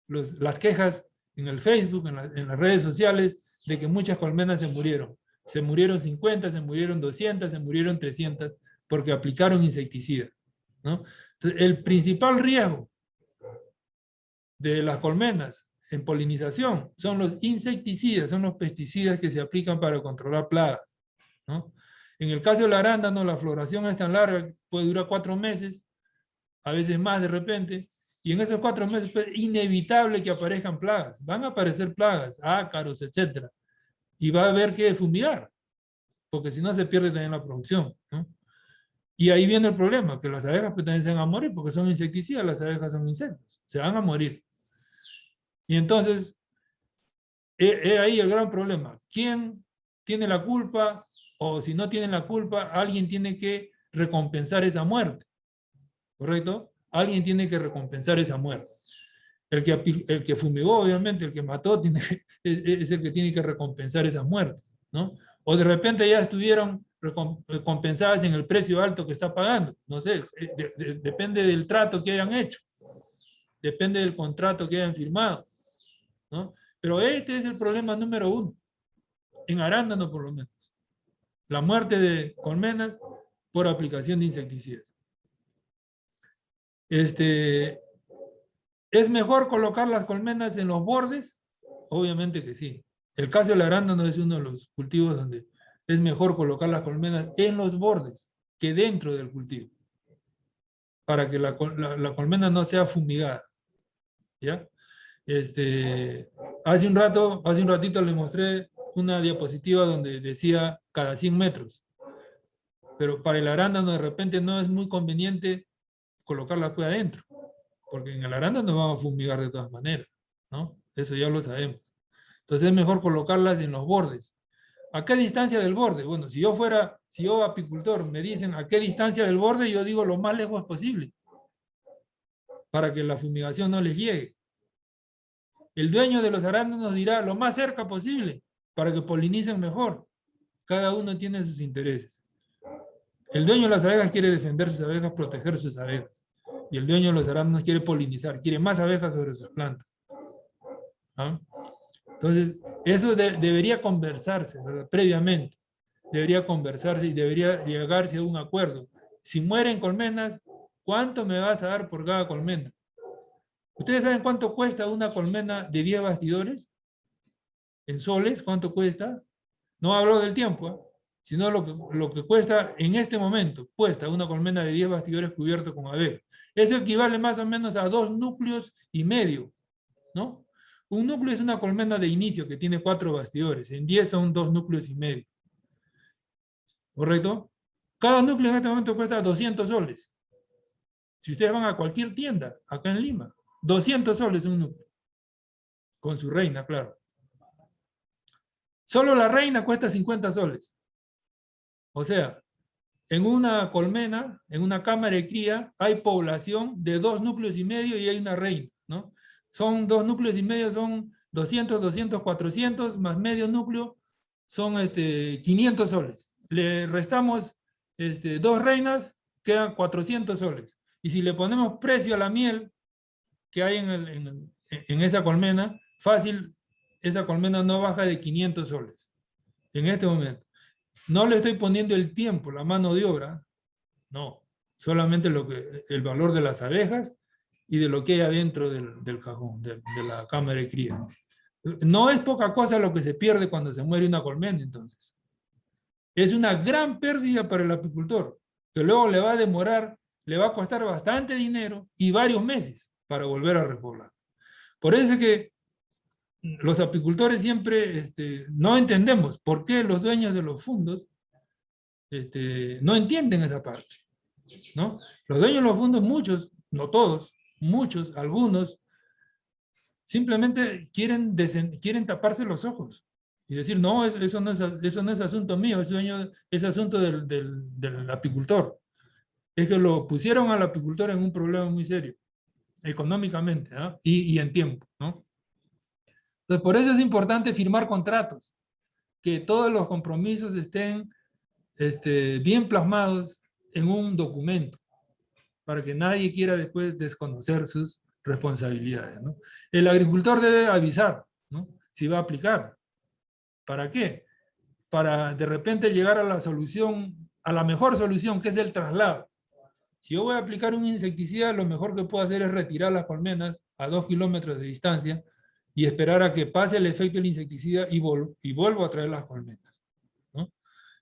las quejas en el Facebook, en las redes sociales, de que muchas colmenas se murieron. Se murieron 50, se murieron 200, se murieron 300, porque aplicaron insecticidas, ¿no? Entonces, el principal riesgo de las colmenas en polinización son los insecticidas, son los pesticidas que se aplican para controlar plagas, ¿no? En el caso del arándano, la floración es tan larga, puede durar 4 meses, a veces más de repente, y en esos 4 meses pues, es inevitable que aparezcan plagas. Van a aparecer plagas, ácaros, etc. Y va a haber que fumigar, porque si no se pierde también la producción, ¿no? Y ahí viene el problema, que las abejas pues, también se van a morir, porque son insecticidas, las abejas son insectos, se van a morir. Y entonces, es ahí el gran problema. ¿Quién tiene la culpa? O si no tienen la culpa, alguien tiene que recompensar esa muerte. ¿Correcto? Alguien tiene que recompensar esa muerte. El que fumigó, obviamente, el que mató, es el que tiene que recompensar esas muertes, ¿no? O de repente ya estuvieron compensadas en el precio alto que está pagando. No sé, depende del trato que hayan hecho. Depende del contrato que hayan firmado, ¿no? Pero este es el problema número 1, en arándano por lo menos. La muerte de colmenas por aplicación de insecticidas. ¿Es mejor colocar las colmenas en los bordes? Obviamente que sí. El caso del arándano es uno de los cultivos donde es mejor colocar las colmenas en los bordes que dentro del cultivo, para que la colmena no sea fumigada, ¿ya? Hace un ratito le mostré una diapositiva donde decía cada 100 metros, pero para el arándano de repente no es muy conveniente colocarla pues adentro, porque en el arándano vamos a fumigar de todas maneras, ¿no? Eso ya lo sabemos. Entonces es mejor colocarlas en los bordes. ¿A qué distancia del borde? Bueno, si yo apicultor, me dicen a qué distancia del borde, yo digo lo más lejos posible, para que la fumigación no les llegue. El dueño de los arándanos dirá lo más cerca posible, para que polinicen mejor. Cada uno tiene sus intereses. El dueño de las abejas quiere defender sus abejas, proteger sus abejas. Y el dueño de los arándanos quiere polinizar, quiere más abejas sobre sus plantas. ¿Ah? Entonces, eso debería conversarse, ¿verdad? Previamente. Debería conversarse y debería llegarse a un acuerdo. Si mueren colmenas, ¿cuánto me vas a dar por cada colmena? ¿Ustedes saben cuánto cuesta una colmena de 10 bastidores? ¿En soles cuánto cuesta? No hablo del tiempo, ¿eh? Sino lo que cuesta en este momento. Cuesta una colmena de 10 bastidores cubierto con abejas. Eso equivale más o menos a 2,5 núcleos, ¿no? Un núcleo es una colmena de inicio que tiene 4 bastidores. En 10 son 2,5 núcleos. ¿Correcto? Cada núcleo en este momento cuesta 200 soles. Si ustedes van a cualquier tienda, acá en Lima, 200 soles un núcleo. Con su reina, claro. Solo la reina cuesta 50 soles. O sea, en una colmena, en una cámara de cría, hay población de 2,5 núcleos y hay una reina, ¿no? Son 2,5 núcleos, son 200, 200, 400, más medio núcleo, son 500 soles. Le restamos 2 reinas, quedan 400 soles. Y si le ponemos precio a la miel que hay en esa colmena, fácil, esa colmena no baja de 500 soles. En este momento. No le estoy poniendo el tiempo, la mano de obra, no. Solamente el valor de las abejas y de lo que hay adentro del cajón, de la cámara de cría. No es poca cosa lo que se pierde cuando se muere una colmena, entonces. Es una gran pérdida para el apicultor, que luego le va a demorar, le va a costar bastante dinero y varios meses para volver a repoblar. Por eso es que los apicultores siempre no entendemos por qué los dueños de los fondos no entienden esa parte. ¿no? Los dueños de los fondos, muchos, no todos, muchos, algunos, simplemente quieren taparse los ojos y decir, no, eso no es asunto mío, es asunto del apicultor. Es que lo pusieron al apicultor en un problema muy serio, económicamente, ¿no? Y en tiempo, ¿no? Entonces, por eso es importante firmar contratos, que todos los compromisos estén bien plasmados en un documento, para que nadie quiera después desconocer sus responsabilidades, ¿no? El agricultor debe avisar, ¿no? Si va a aplicar. ¿Para qué? Para de repente llegar a la solución, a la mejor solución, que es el traslado. Si yo voy a aplicar un insecticida, lo mejor que puedo hacer es retirar las colmenas a 2 kilómetros de distancia y esperar a que pase el efecto del insecticida y vuelvo a traer las colmenas, ¿no?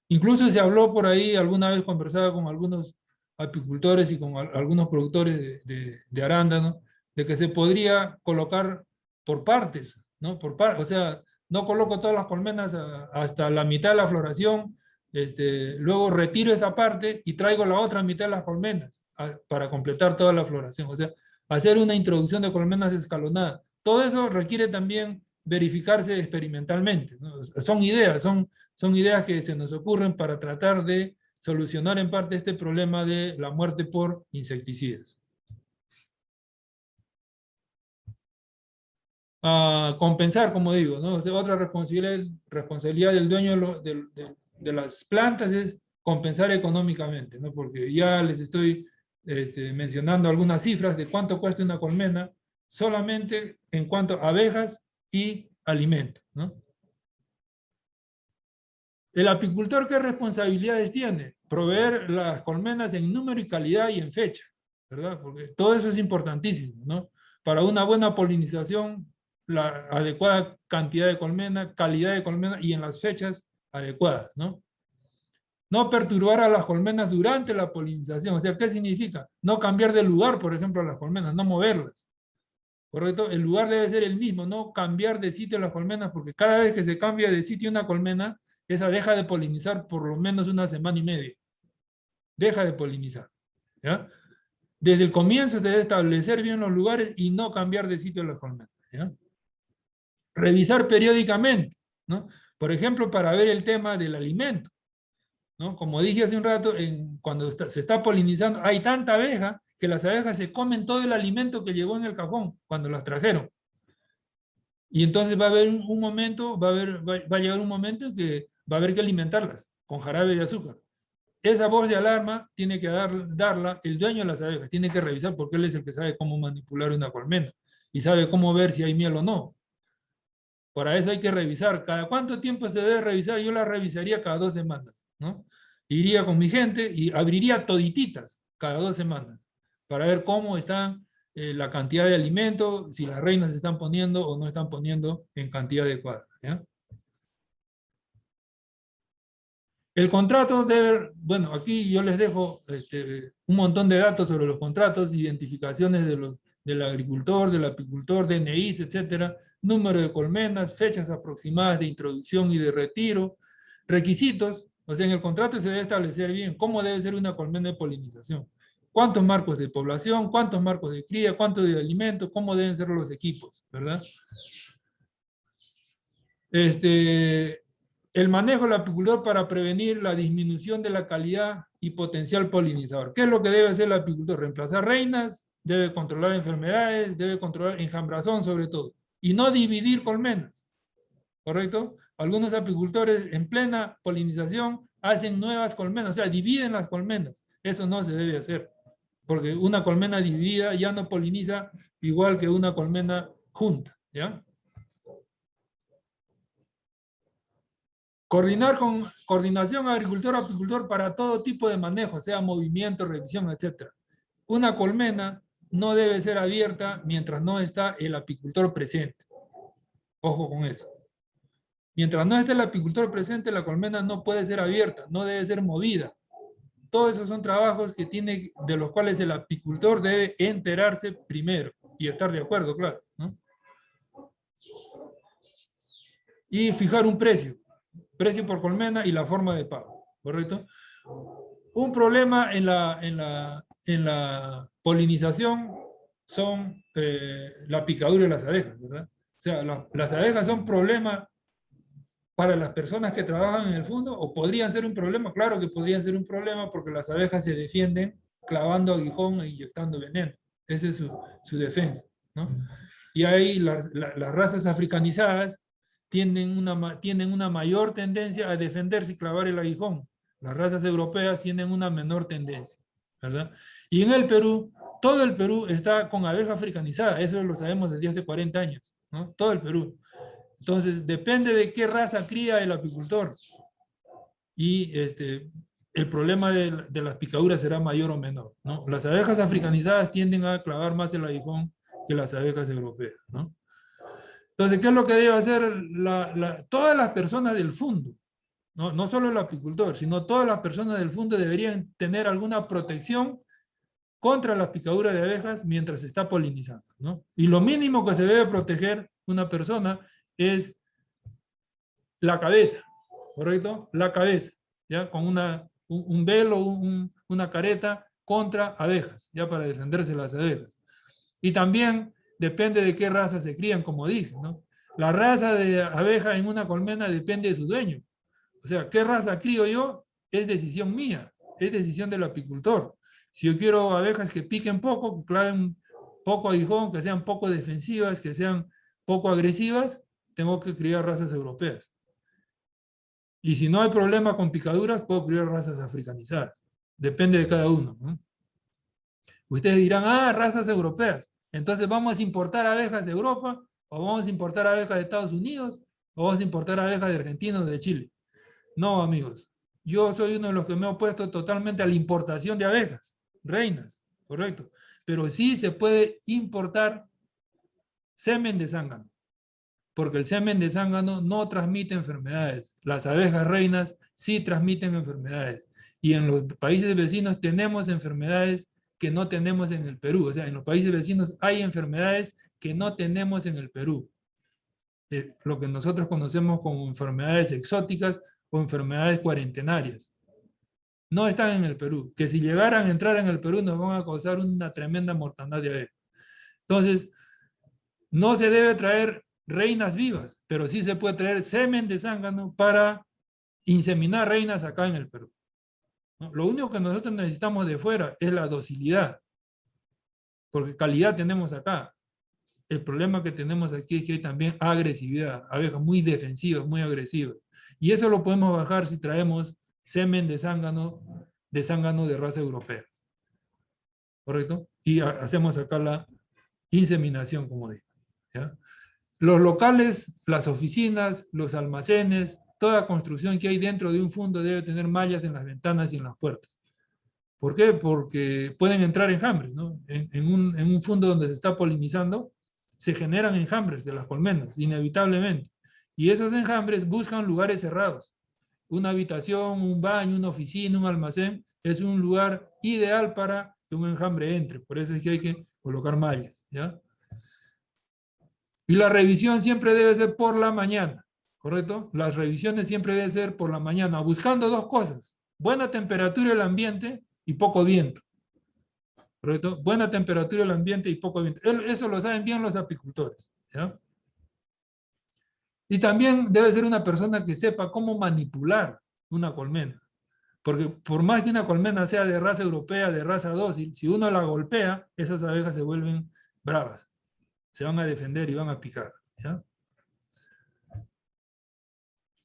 Incluso se habló por ahí, alguna vez conversaba con algunos apicultores y con algunos productores de arándanos, de que se podría colocar por partes, ¿no? O sea, no coloco todas las colmenas hasta la mitad de la floración, luego retiro esa parte y traigo la otra mitad de las colmenas para completar toda la floración. O sea, hacer una introducción de colmenas escalonada. Todo eso requiere también verificarse experimentalmente, ¿no? Son ideas que se nos ocurren para tratar de solucionar en parte este problema de la muerte por insecticidas. Compensar, como digo, ¿no? O sea, otra responsabilidad del dueño de las plantas es compensar económicamente, ¿no? Porque ya les estoy mencionando algunas cifras de cuánto cuesta una colmena solamente en cuanto a abejas y alimento, ¿no? El apicultor, ¿qué responsabilidades tiene? Proveer las colmenas en número y calidad y en fecha, ¿verdad? Porque todo eso es importantísimo, ¿no? Para una buena polinización, la adecuada cantidad de colmena, calidad de colmena y en las fechas adecuadas, ¿no? No perturbar a las colmenas durante la polinización. O sea, ¿qué significa? No cambiar de lugar, por ejemplo, a las colmenas, no moverlas. ¿Correcto? El lugar debe ser el mismo, no cambiar de sitio las colmenas, porque cada vez que se cambia de sitio una colmena, esa deja de polinizar por lo menos una semana y media. Deja de polinizar, ¿ya? Desde el comienzo se debe establecer bien los lugares y no cambiar de sitio las colmenas, ¿ya? Revisar periódicamente, ¿no? Por ejemplo, para ver el tema del alimento, ¿no? Como dije hace un rato, cuando se está polinizando, hay tanta abeja que las abejas se comen todo el alimento que llegó en el cajón cuando las trajeron. Y entonces va a haber un momento, va a llegar un momento en que va a haber que alimentarlas con jarabe de azúcar. Esa voz de alarma tiene que darla el dueño de las abejas, tiene que revisar porque él es el que sabe cómo manipular una colmena y sabe cómo ver si hay miel o no. Para eso hay que revisar. ¿Cada cuánto tiempo se debe revisar? Yo la revisaría cada 2 semanas, ¿no? Iría con mi gente y abriría todititas cada 2 semanas para ver cómo están la cantidad de alimento, si las reinas se están poniendo o no están poniendo en cantidad adecuada, ¿ya? El contrato debe, bueno, aquí yo les dejo un montón de datos sobre los contratos, identificaciones del agricultor, del apicultor, DNIs, etcétera, número de colmenas, fechas aproximadas de introducción y de retiro, requisitos, o sea, en el contrato se debe establecer bien cómo debe ser una colmena de polinización, cuántos marcos de población, cuántos marcos de cría, cuánto de alimento, cómo deben ser los equipos, ¿verdad? El manejo del apicultor para prevenir la disminución de la calidad y potencial polinizador. ¿Qué es lo que debe hacer el apicultor? Reemplazar reinas, debe controlar enfermedades, debe controlar enjambrazón sobre todo. Y no dividir colmenas, ¿correcto? Algunos apicultores en plena polinización hacen nuevas colmenas, o sea, dividen las colmenas. Eso no se debe hacer, porque una colmena dividida ya no poliniza igual que una colmena junta, ¿ya? Coordinación agricultor-apicultor para todo tipo de manejo, sea movimiento, revisión, etc. Una colmena no debe ser abierta mientras no está el apicultor presente. Ojo con eso. Mientras no esté el apicultor presente, la colmena no puede ser abierta, no debe ser movida. Todos esos son trabajos de los cuales el apicultor debe enterarse primero y estar de acuerdo, claro, ¿no? Y fijar un precio por colmena y la forma de pago, ¿correcto? Un problema en la polinización son la picadura de las abejas, ¿verdad? O sea, las abejas son problema para las personas que trabajan en el fondo, o podrían ser un problema, claro que podrían ser un problema porque las abejas se defienden clavando aguijón e inyectando veneno. Esa es su defensa, ¿no? Y ahí las razas africanizadas tienen una mayor tendencia a defenderse y clavar el aguijón. Las razas europeas tienen una menor tendencia, ¿verdad? Y en el Perú, todo el Perú está con abeja africanizada, eso lo sabemos desde hace 40 años, ¿no? Todo el Perú. Entonces, depende de qué raza cría el apicultor. Y el problema de las picaduras será mayor o menor, ¿no? Las abejas africanizadas tienden a clavar más el aguijón que las abejas europeas, ¿no? Entonces, ¿qué es lo que debe hacer todas las personas del fondo? ¿No? No solo el apicultor, sino todas las personas del fondo deberían tener alguna protección contra las picaduras de abejas mientras se está polinizando, ¿no? Y lo mínimo que se debe proteger una persona es la cabeza, ¿correcto? La cabeza, ¿ya? Con un velo, una careta contra abejas, ya para defenderse las abejas. Y también depende de qué raza se crían, como dije, ¿no? La raza de abeja en una colmena depende de su dueño. O sea, ¿qué raza crío yo? Es decisión mía, es decisión del apicultor. Si yo quiero abejas que piquen poco, que claven poco aguijón, que sean poco defensivas, que sean poco agresivas, tengo que criar razas europeas. Y si no hay problema con picaduras, puedo criar razas africanizadas. Depende de cada uno, ¿no? Ustedes dirán, razas europeas. Entonces vamos a importar abejas de Europa, o vamos a importar abejas de Estados Unidos, o vamos a importar abejas de Argentina o de Chile. No, amigos. Yo soy uno de los que me he opuesto totalmente a la importación de abejas, reinas, correcto. Pero sí se puede importar semen de zángano, porque el semen de zángano no transmite enfermedades. Las abejas reinas sí transmiten enfermedades. Y en los países vecinos tenemos enfermedades que no tenemos en el Perú. O sea, en los países vecinos hay enfermedades que no tenemos en el Perú. Lo que nosotros conocemos como enfermedades exóticas o enfermedades cuarentenarias. No están en el Perú. Que si llegaran a entrar en el Perú nos van a causar una tremenda mortandad de abejas. Entonces, no se debe traer reinas vivas, pero sí se puede traer semen de zángano para inseminar reinas acá en el Perú, ¿no? Lo único que nosotros necesitamos de fuera es la docilidad, porque calidad tenemos acá. El problema que tenemos aquí es que hay también agresividad, abejas muy defensivas, muy agresivas. Y eso lo podemos bajar si traemos semen de zángano de raza europea. ¿Correcto? Y hacemos acá la inseminación, como digo, ¿ya? Los locales, las oficinas, los almacenes, toda construcción que hay dentro de un fondo debe tener mallas en las ventanas y en las puertas. ¿Por qué? Porque pueden entrar enjambres, ¿no? En un fondo donde se está polinizando, se generan enjambres de las colmenas, inevitablemente. Y esos enjambres buscan lugares cerrados. Una habitación, un baño, una oficina, un almacén, es un lugar ideal para que un enjambre entre. Por eso es que hay que colocar mallas, ¿ya? Y la revisión siempre debe ser por la mañana, ¿correcto? Las revisiones siempre deben ser por la mañana, buscando dos cosas: buena temperatura del ambiente y poco viento, ¿correcto? Buena temperatura del ambiente y poco viento. Eso lo saben bien los apicultores, ¿ya? Y también debe ser una persona que sepa cómo manipular una colmena. Porque por más que una colmena sea de raza europea, de raza dócil, si uno la golpea, esas abejas se vuelven bravas. Se van a defender y van a picar, ¿ya?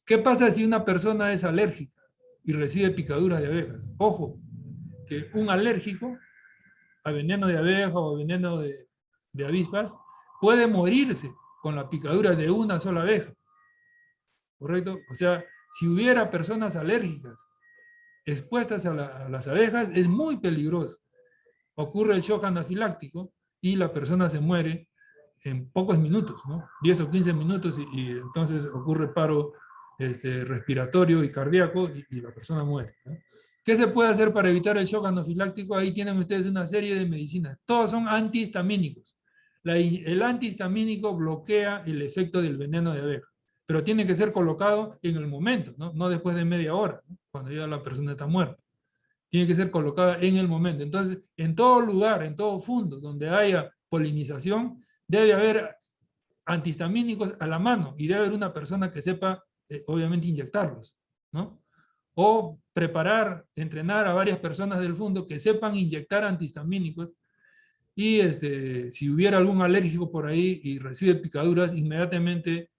¿Qué pasa si una persona es alérgica y recibe picaduras de abejas? Ojo, que un alérgico a veneno de abeja o veneno de avispas puede morirse con la picadura de una sola abeja, ¿correcto? O sea, si hubiera personas alérgicas expuestas a las abejas, es muy peligroso. Ocurre el shock anafiláctico y la persona se muere en pocos minutos, ¿no? 10 o 15 minutos y entonces ocurre paro respiratorio y cardíaco y la persona muere, ¿no? ¿Qué se puede hacer para evitar el shock anafiláctico? Ahí tienen ustedes una serie de medicinas. Todos son antihistamínicos. El antihistamínico bloquea el efecto del veneno de abeja, pero tiene que ser colocado en el momento, ¿no? No después de media hora, ¿no? Cuando ya la persona está muerta. tiene que ser colocada en el momento. Entonces, en todo lugar, en todo fundo donde haya polinización, debe haber antihistamínicos a la mano y debe haber una persona que sepa, obviamente, inyectarlos, ¿no? O preparar, entrenar a varias personas del fondo que sepan inyectar antihistamínicos y si hubiera algún alérgico por ahí y recibe picaduras, inmediatamente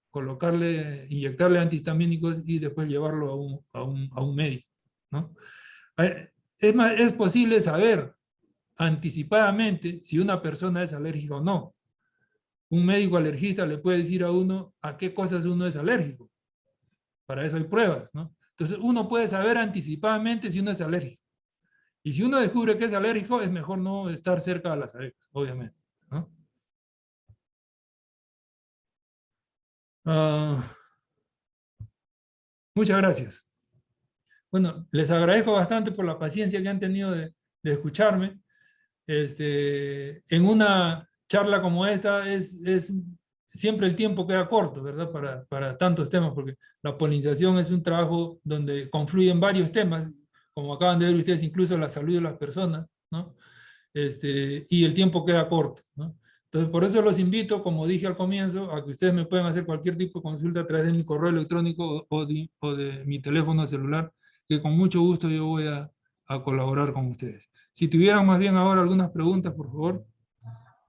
inyectarle antihistamínicos y después llevarlo a un médico, ¿no? Es posible saber anticipadamente si una persona es alérgica o no. Un médico alergista le puede decir a uno a qué cosas uno es alérgico. Para eso hay pruebas, ¿no? Entonces uno puede saber anticipadamente si uno es alérgico. Y si uno descubre que es alérgico, es mejor no estar cerca de las abejas, obviamente, ¿no? Muchas gracias. Bueno, les agradezco bastante por la paciencia que han tenido de escucharme. En una charla como esta siempre el tiempo queda corto, ¿verdad? Para tantos temas, porque la polinización es un trabajo donde confluyen varios temas, como acaban de ver ustedes, incluso la salud de las personas, ¿no? Y el tiempo queda corto, ¿no? Entonces, por eso los invito, como dije al comienzo, a que ustedes me puedan hacer cualquier tipo de consulta a través de mi correo electrónico o de mi teléfono celular, que con mucho gusto yo voy a colaborar con ustedes. Si tuvieran más bien ahora algunas preguntas, por favor,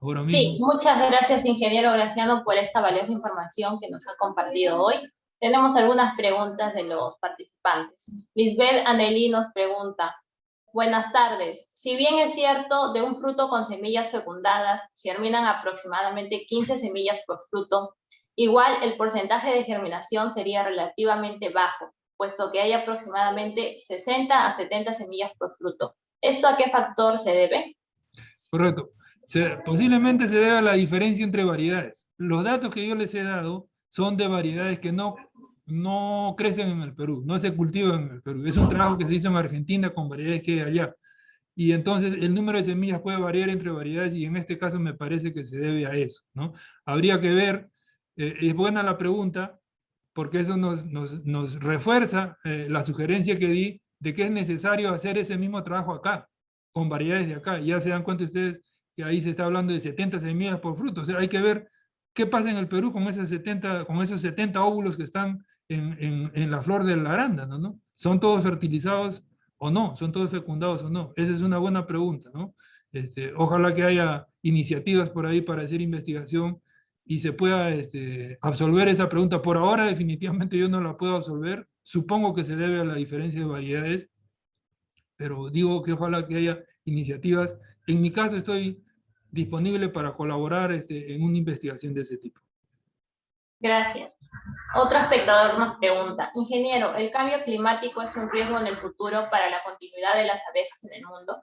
ahora Sí, mismo. muchas gracias, ingeniero Graciano, por esta valiosa información que nos ha compartido hoy. Tenemos algunas preguntas de los participantes. Lisbeth Anelí nos pregunta, buenas tardes. Si bien es cierto, de un fruto con semillas fecundadas germinan aproximadamente 15 semillas por fruto, igual el porcentaje de germinación sería relativamente bajo, puesto que hay aproximadamente 60 a 70 semillas por fruto. ¿Esto a qué factor se debe? Correcto. Posiblemente se debe a la diferencia entre variedades. Los datos que yo les he dado son de variedades que no crecen en el Perú, no se cultivan en el Perú. Es un trabajo que se hizo en Argentina con variedades que hay allá. Y entonces el número de semillas puede variar entre variedades y en este caso me parece que se debe a eso, ¿no? Habría que ver, es buena la pregunta, porque eso nos refuerza la sugerencia que di de que es necesario hacer ese mismo trabajo acá, con variedades de acá. Ya se dan cuenta ustedes que ahí se está hablando de 70 semillas por fruto. O sea, hay que ver qué pasa en el Perú con esos 70 óvulos que están en la flor del arándano, ¿no? ¿Son todos fertilizados o no? ¿Son todos fecundados o no? Esa es una buena pregunta, ¿no? Ojalá que haya iniciativas por ahí para hacer investigación y se pueda absolver esa pregunta. Por ahora definitivamente yo no la puedo absolver. Supongo que se debe a la diferencia de variedades, pero digo que ojalá que haya iniciativas. En mi caso estoy disponible para colaborar en una investigación de ese tipo. Gracias. Otro espectador nos pregunta, ingeniero, ¿el cambio climático es un riesgo en el futuro para la continuidad de las abejas en el mundo?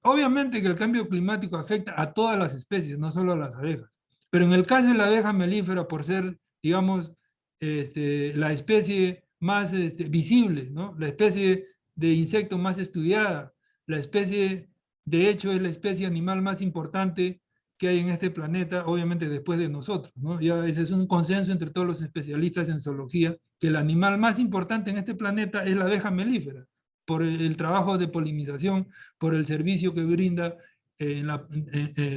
Obviamente que el cambio climático afecta a todas las especies, no solo a las abejas. Pero en el caso de la abeja melífera, por ser, digamos, la especie más visible, ¿no? La especie de insecto más estudiada, la especie, de hecho, es la especie animal más importante que hay en este planeta, obviamente después de nosotros, ¿no? Ya ese es un consenso entre todos los especialistas en zoología, que el animal más importante en este planeta es la abeja melífera por el trabajo de polinización, por el servicio que brinda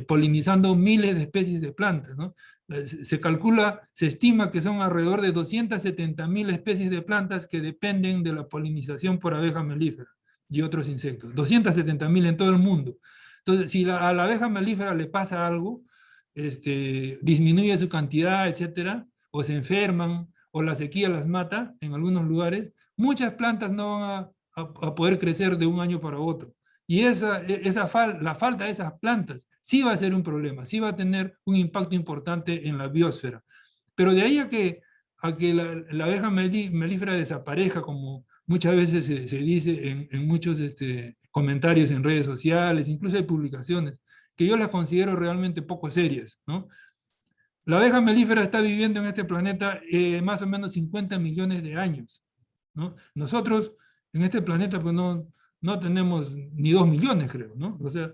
polinizando miles de especies de plantas, ¿no? Se estima que son alrededor de 270.000 especies de plantas que dependen de la polinización por abeja melífera y otros insectos. 270.000 en todo el mundo. Entonces, si a la abeja melífera le pasa algo, disminuye su cantidad, etcétera, o se enferman, o la sequía las mata en algunos lugares, muchas plantas no van a poder crecer de un año para otro. Y la falta de esas plantas sí va a ser un problema, sí va a tener un impacto importante en la biosfera. Pero de ahí a que la abeja melífera desaparezca, como muchas veces se dice en muchos comentarios en redes sociales, incluso hay publicaciones, que yo las considero realmente poco serias, ¿no? La abeja melífera está viviendo en este planeta más o menos 50 millones de años, ¿no? Nosotros en este planeta pues no tenemos ni 2 millones, creo, ¿no? O sea,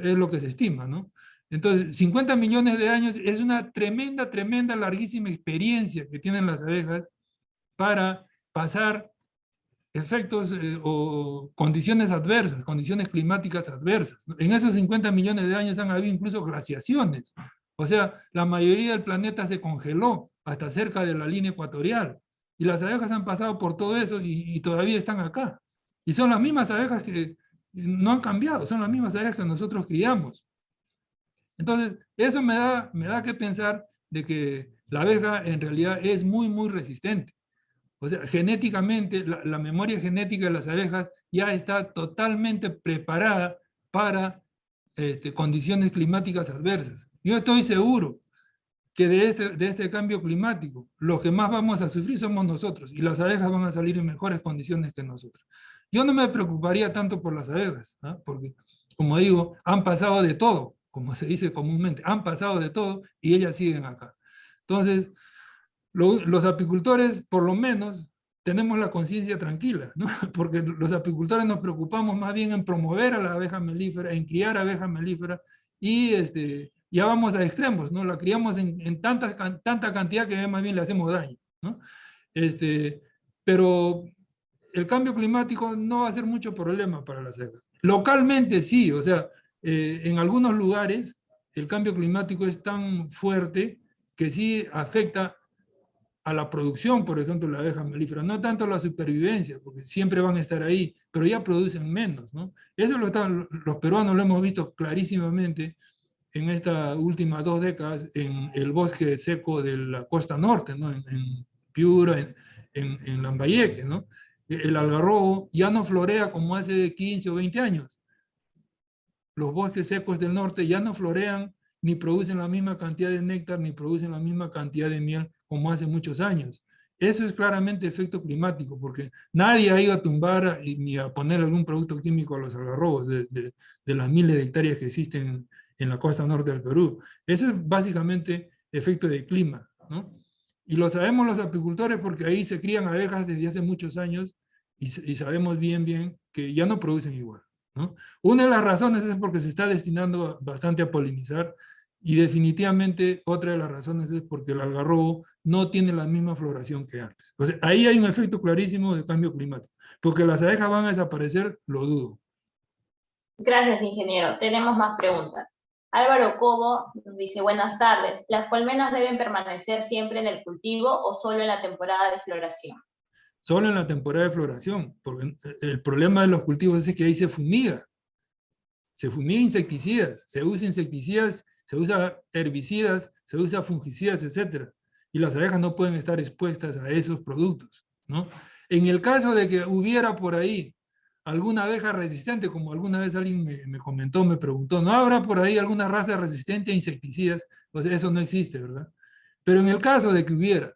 es lo que se estima, ¿no? Entonces, 50 millones de años es una tremenda, larguísima experiencia que tienen las abejas para pasar efectos o condiciones adversas, condiciones climáticas adversas. En esos 50 millones de años han habido incluso glaciaciones. O sea, la mayoría del planeta se congeló hasta cerca de la línea ecuatorial. Y las abejas han pasado por todo eso y todavía están acá. Y son las mismas abejas que no han cambiado, son las mismas abejas que nosotros criamos. Entonces, eso me da que pensar de que la abeja en realidad es muy, muy resistente. O sea, genéticamente, la memoria genética de las abejas ya está totalmente preparada para condiciones climáticas adversas. Yo estoy seguro que de este cambio climático, los que más vamos a sufrir somos nosotros, y las abejas van a salir en mejores condiciones que nosotros. Yo no me preocuparía tanto por las abejas, ¿no? Porque, como digo, han pasado de todo, como se dice comúnmente, han pasado de todo y ellas siguen acá. Entonces, los apicultores, por lo menos, tenemos la conciencia tranquila, ¿no? Porque los apicultores nos preocupamos más bien en promover a la abeja melífera, en criar abejas melíferas, y ya vamos a extremos, ¿no? La criamos en tanta cantidad que más bien le hacemos daño, ¿no? Pero el cambio climático no va a ser mucho problema para las abejas. Localmente sí, o sea, en algunos lugares el cambio climático es tan fuerte que sí afecta a la producción, por ejemplo, la abeja melífera, no tanto a la supervivencia, porque siempre van a estar ahí, pero ya producen menos, ¿no? Eso los peruanos lo hemos visto clarísimamente en estas últimas 2 décadas en el bosque seco de la costa norte, ¿no? En Piura, en Lambayeque, ¿no? El algarrobo ya no florea como hace 15 o 20 años. Los bosques secos del norte ya no florean ni producen la misma cantidad de néctar, ni producen la misma cantidad de miel como hace muchos años. Eso es claramente efecto climático, porque nadie ha ido a tumbar ni a poner algún producto químico a los algarrobos de las miles de hectáreas que existen en la costa norte del Perú. Eso es básicamente efecto de clima, ¿no? Y lo sabemos los apicultores porque ahí se crían abejas desde hace muchos años y sabemos bien que ya no producen igual, ¿no? Una de las razones es porque se está destinando bastante a polinizar, y definitivamente otra de las razones es porque el algarrobo no tiene la misma floración que antes. O sea, ahí hay un efecto clarísimo de cambio climático. Porque las abejas van a desaparecer, lo dudo. Gracias, ingeniero. Tenemos más preguntas. Álvaro Cobo dice, buenas tardes. ¿Las colmenas deben permanecer siempre en el cultivo o solo en la temporada de floración? Solo en la temporada de floración, porque el problema de los cultivos es que ahí se fumiga insecticidas, se usa insecticidas, se usa herbicidas, se usa fungicidas, etc. Y las abejas no pueden estar expuestas a esos productos, ¿no? En el caso de que hubiera por ahí alguna abeja resistente, como alguna vez alguien me comentó, me preguntó, ¿no habrá por ahí alguna raza resistente a insecticidas? Pues eso no existe, ¿verdad? Pero en el caso de que hubiera,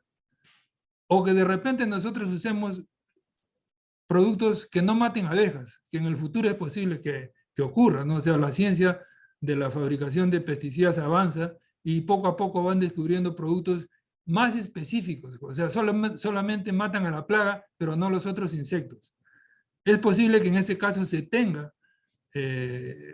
o que de repente nosotros usemos productos que no maten abejas, que en el futuro es posible que ocurra, ¿no? O sea, la ciencia de la fabricación de pesticidas avanza y poco a poco van descubriendo productos más específicos, o sea, solamente matan a la plaga, pero no los otros insectos. Es posible que en ese caso se tenga,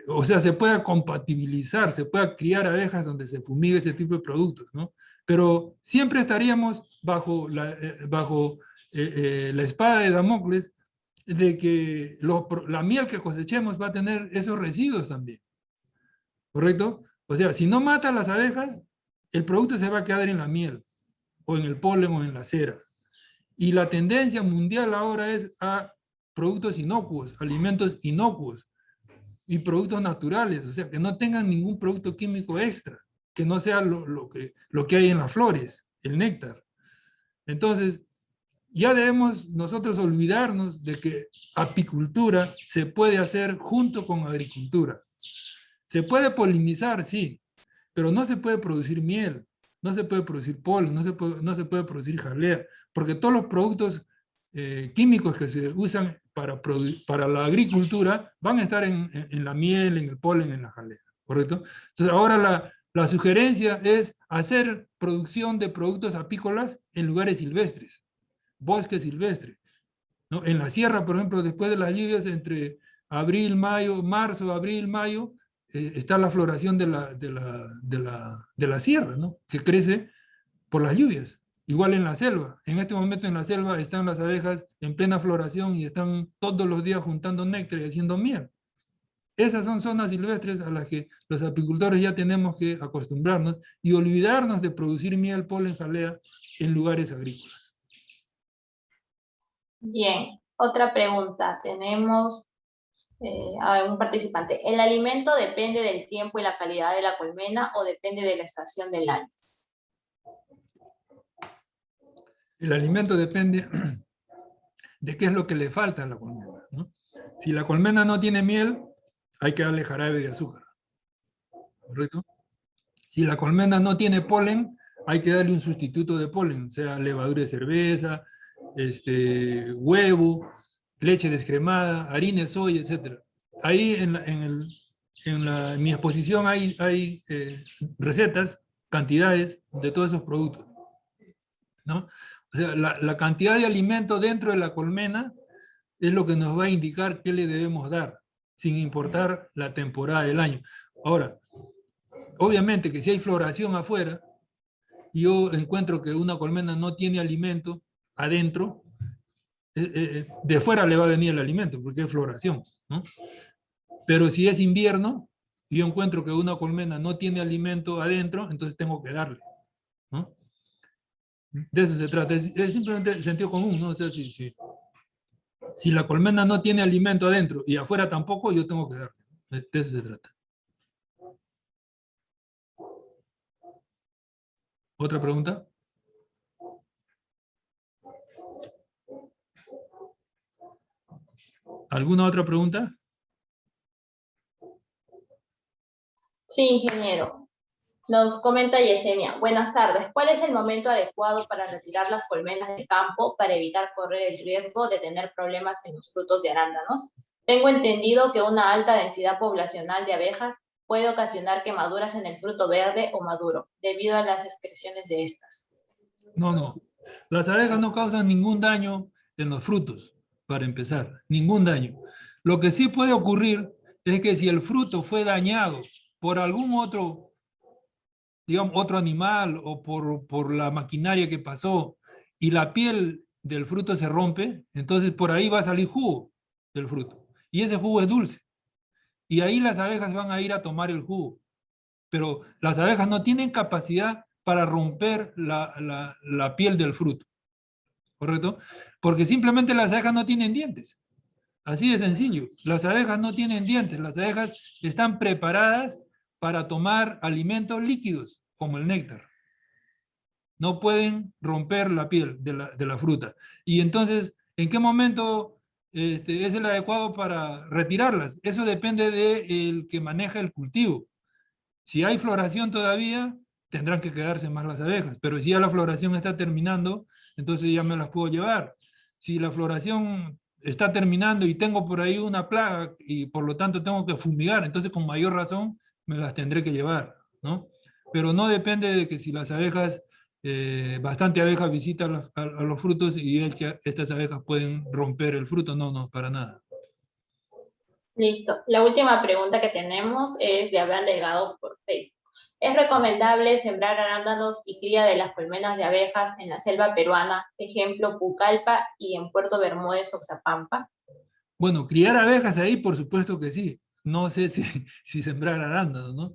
o sea, se pueda compatibilizar, se pueda criar abejas donde se fumigue ese tipo de productos, ¿no? Pero siempre estaríamos bajo la espada de Damocles de que la miel que cosechemos va a tener esos residuos también, ¿correcto? O sea, si no mata a las abejas, el producto se va a quedar en la miel, o en el polen, o en la cera. Y la tendencia mundial ahora es a productos inocuos, alimentos inocuos, y productos naturales, o sea, que no tengan ningún producto químico extra, que no sea lo que hay en las flores, el néctar. Entonces, ya debemos nosotros olvidarnos de que apicultura se puede hacer junto con agricultura. Se puede polinizar, sí, pero no se puede producir miel, no se puede producir polen, no se puede producir jalea, porque todos los productos químicos que se usan para la agricultura van a estar en la miel, en el polen, en la jalea, ¿correcto? Entonces ahora la sugerencia es hacer producción de productos apícolas en lugares silvestres, bosque silvestre, ¿no? En la sierra, por ejemplo, después de las lluvias, entre abril, mayo, marzo, abril, mayo, está la floración de la sierra, ¿no? Que crece por las lluvias. Igual en la selva. En este momento en la selva están las abejas en plena floración y están todos los días juntando néctar y haciendo miel. Esas son zonas silvestres a las que los apicultores ya tenemos que acostumbrarnos y olvidarnos de producir miel, polen, jalea en lugares agrícolas. Bien, otra pregunta. Tenemos a un participante. ¿El alimento depende del tiempo y la calidad de la colmena o depende de la estación del año? El alimento depende de qué es lo que le falta a la colmena, ¿no? Si la colmena no tiene miel, hay que darle jarabe de azúcar, ¿correcto? Si la colmena no tiene polen, hay que darle un sustituto de polen, sea levadura de cerveza, huevo, leche descremada, harina de soya, etc. Ahí en mi exposición hay recetas, cantidades de todos esos productos, ¿no? O sea, la cantidad de alimento dentro de la colmena es lo que nos va a indicar qué le debemos dar, sin importar la temporada del año. Ahora, obviamente que si hay floración afuera, y yo encuentro que una colmena no tiene alimento adentro, de fuera le va a venir el alimento, porque es floración, ¿no? Pero si es invierno, y yo encuentro que una colmena no tiene alimento adentro, entonces tengo que darle, ¿no? De eso se trata, es simplemente sentido común, ¿no? O sea, si la colmena no tiene alimento adentro y afuera tampoco, yo tengo que darle. De eso se trata. ¿Otra pregunta? ¿Alguna otra pregunta? Sí, ingeniero. Nos comenta Yesenia. Buenas tardes. ¿Cuál es el momento adecuado para retirar las colmenas del campo para evitar correr el riesgo de tener problemas en los frutos de arándanos? Tengo entendido que una alta densidad poblacional de abejas puede ocasionar quemaduras en el fruto verde o maduro, debido a las excreciones de estas. No. Las abejas no causan ningún daño en los frutos, para empezar. Ningún daño. Lo que sí puede ocurrir es que si el fruto fue dañado por algún otro, digamos, otro animal o por la maquinaria que pasó y la piel del fruto se rompe, entonces por ahí va a salir jugo del fruto. Y ese jugo es dulce. Y ahí las abejas van a ir a tomar el jugo. Pero las abejas no tienen capacidad para romper la piel del fruto, ¿correcto? Porque simplemente las abejas no tienen dientes. Así de sencillo. Las abejas no tienen dientes. Las abejas están preparadas para tomar alimentos líquidos, como el néctar. No pueden romper la piel de la fruta. Y entonces, ¿en qué momento es el adecuado para retirarlas? Eso depende del que maneja el cultivo. Si hay floración todavía, tendrán que quedarse más las abejas, pero si ya la floración está terminando, entonces ya me las puedo llevar. Si la floración está terminando y tengo por ahí una plaga y por lo tanto tengo que fumigar, entonces con mayor razón me las tendré que llevar, ¿no? Pero no depende de que si las abejas, bastante abejas visitan a los frutos y estas abejas pueden romper el fruto, no, para nada. Listo. La última pregunta que tenemos es de Abraham Delgado por Facebook. ¿Es recomendable sembrar arándanos y cría de las colmenas de abejas en la selva peruana, ejemplo Pucallpa y en Puerto Bermúdez, Oxapampa? Bueno, criar abejas ahí, por supuesto que sí. No sé si sembrar arándanos, ¿no?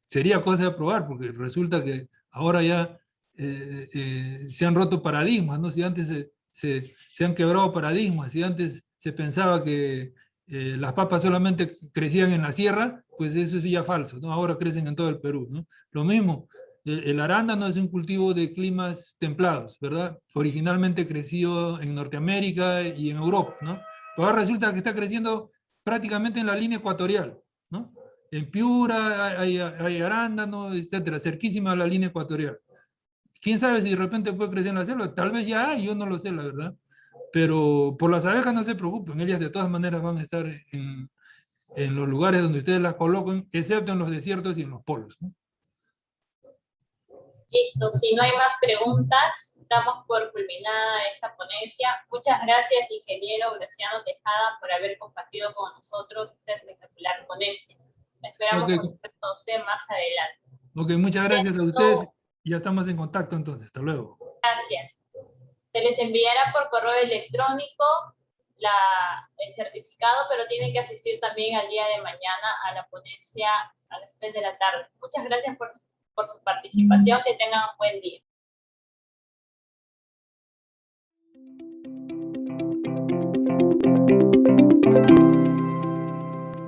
Sería cosa de probar, porque resulta que ahora ya se han roto paradigmas, ¿no? Si antes se han quebrado paradigmas, si antes se pensaba que las papas solamente crecían en la sierra, pues eso es ya falso, ¿no? Ahora crecen en todo el Perú, ¿no? Lo mismo, el arándano es un cultivo de climas templados, ¿verdad? Originalmente creció en Norteamérica y en Europa, ¿no? Pero ahora resulta que está creciendo prácticamente en la línea ecuatorial, ¿no? En Piura hay arándano, etcétera, cerquísima a la línea ecuatorial. ¿Quién sabe si de repente puede crecer en la selva? Tal vez ya hay, yo no lo sé, la verdad. Pero por las abejas no se preocupen, ellas de todas maneras van a estar en los lugares donde ustedes las coloquen, excepto en los desiertos y en los polos, ¿no? Listo, si no hay más preguntas, damos por culminada esta ponencia. Muchas gracias, ingeniero Graciano Tejada, por haber compartido con nosotros esta espectacular ponencia. Esperamos contar con usted más adelante. Ok, muchas gracias a ustedes Ya estamos en contacto entonces. Hasta luego. Gracias. Se les enviará por correo electrónico el certificado, pero tienen que asistir también al día de mañana a la ponencia a las 3 de la tarde. Muchas gracias por su participación. Que tengan un buen día.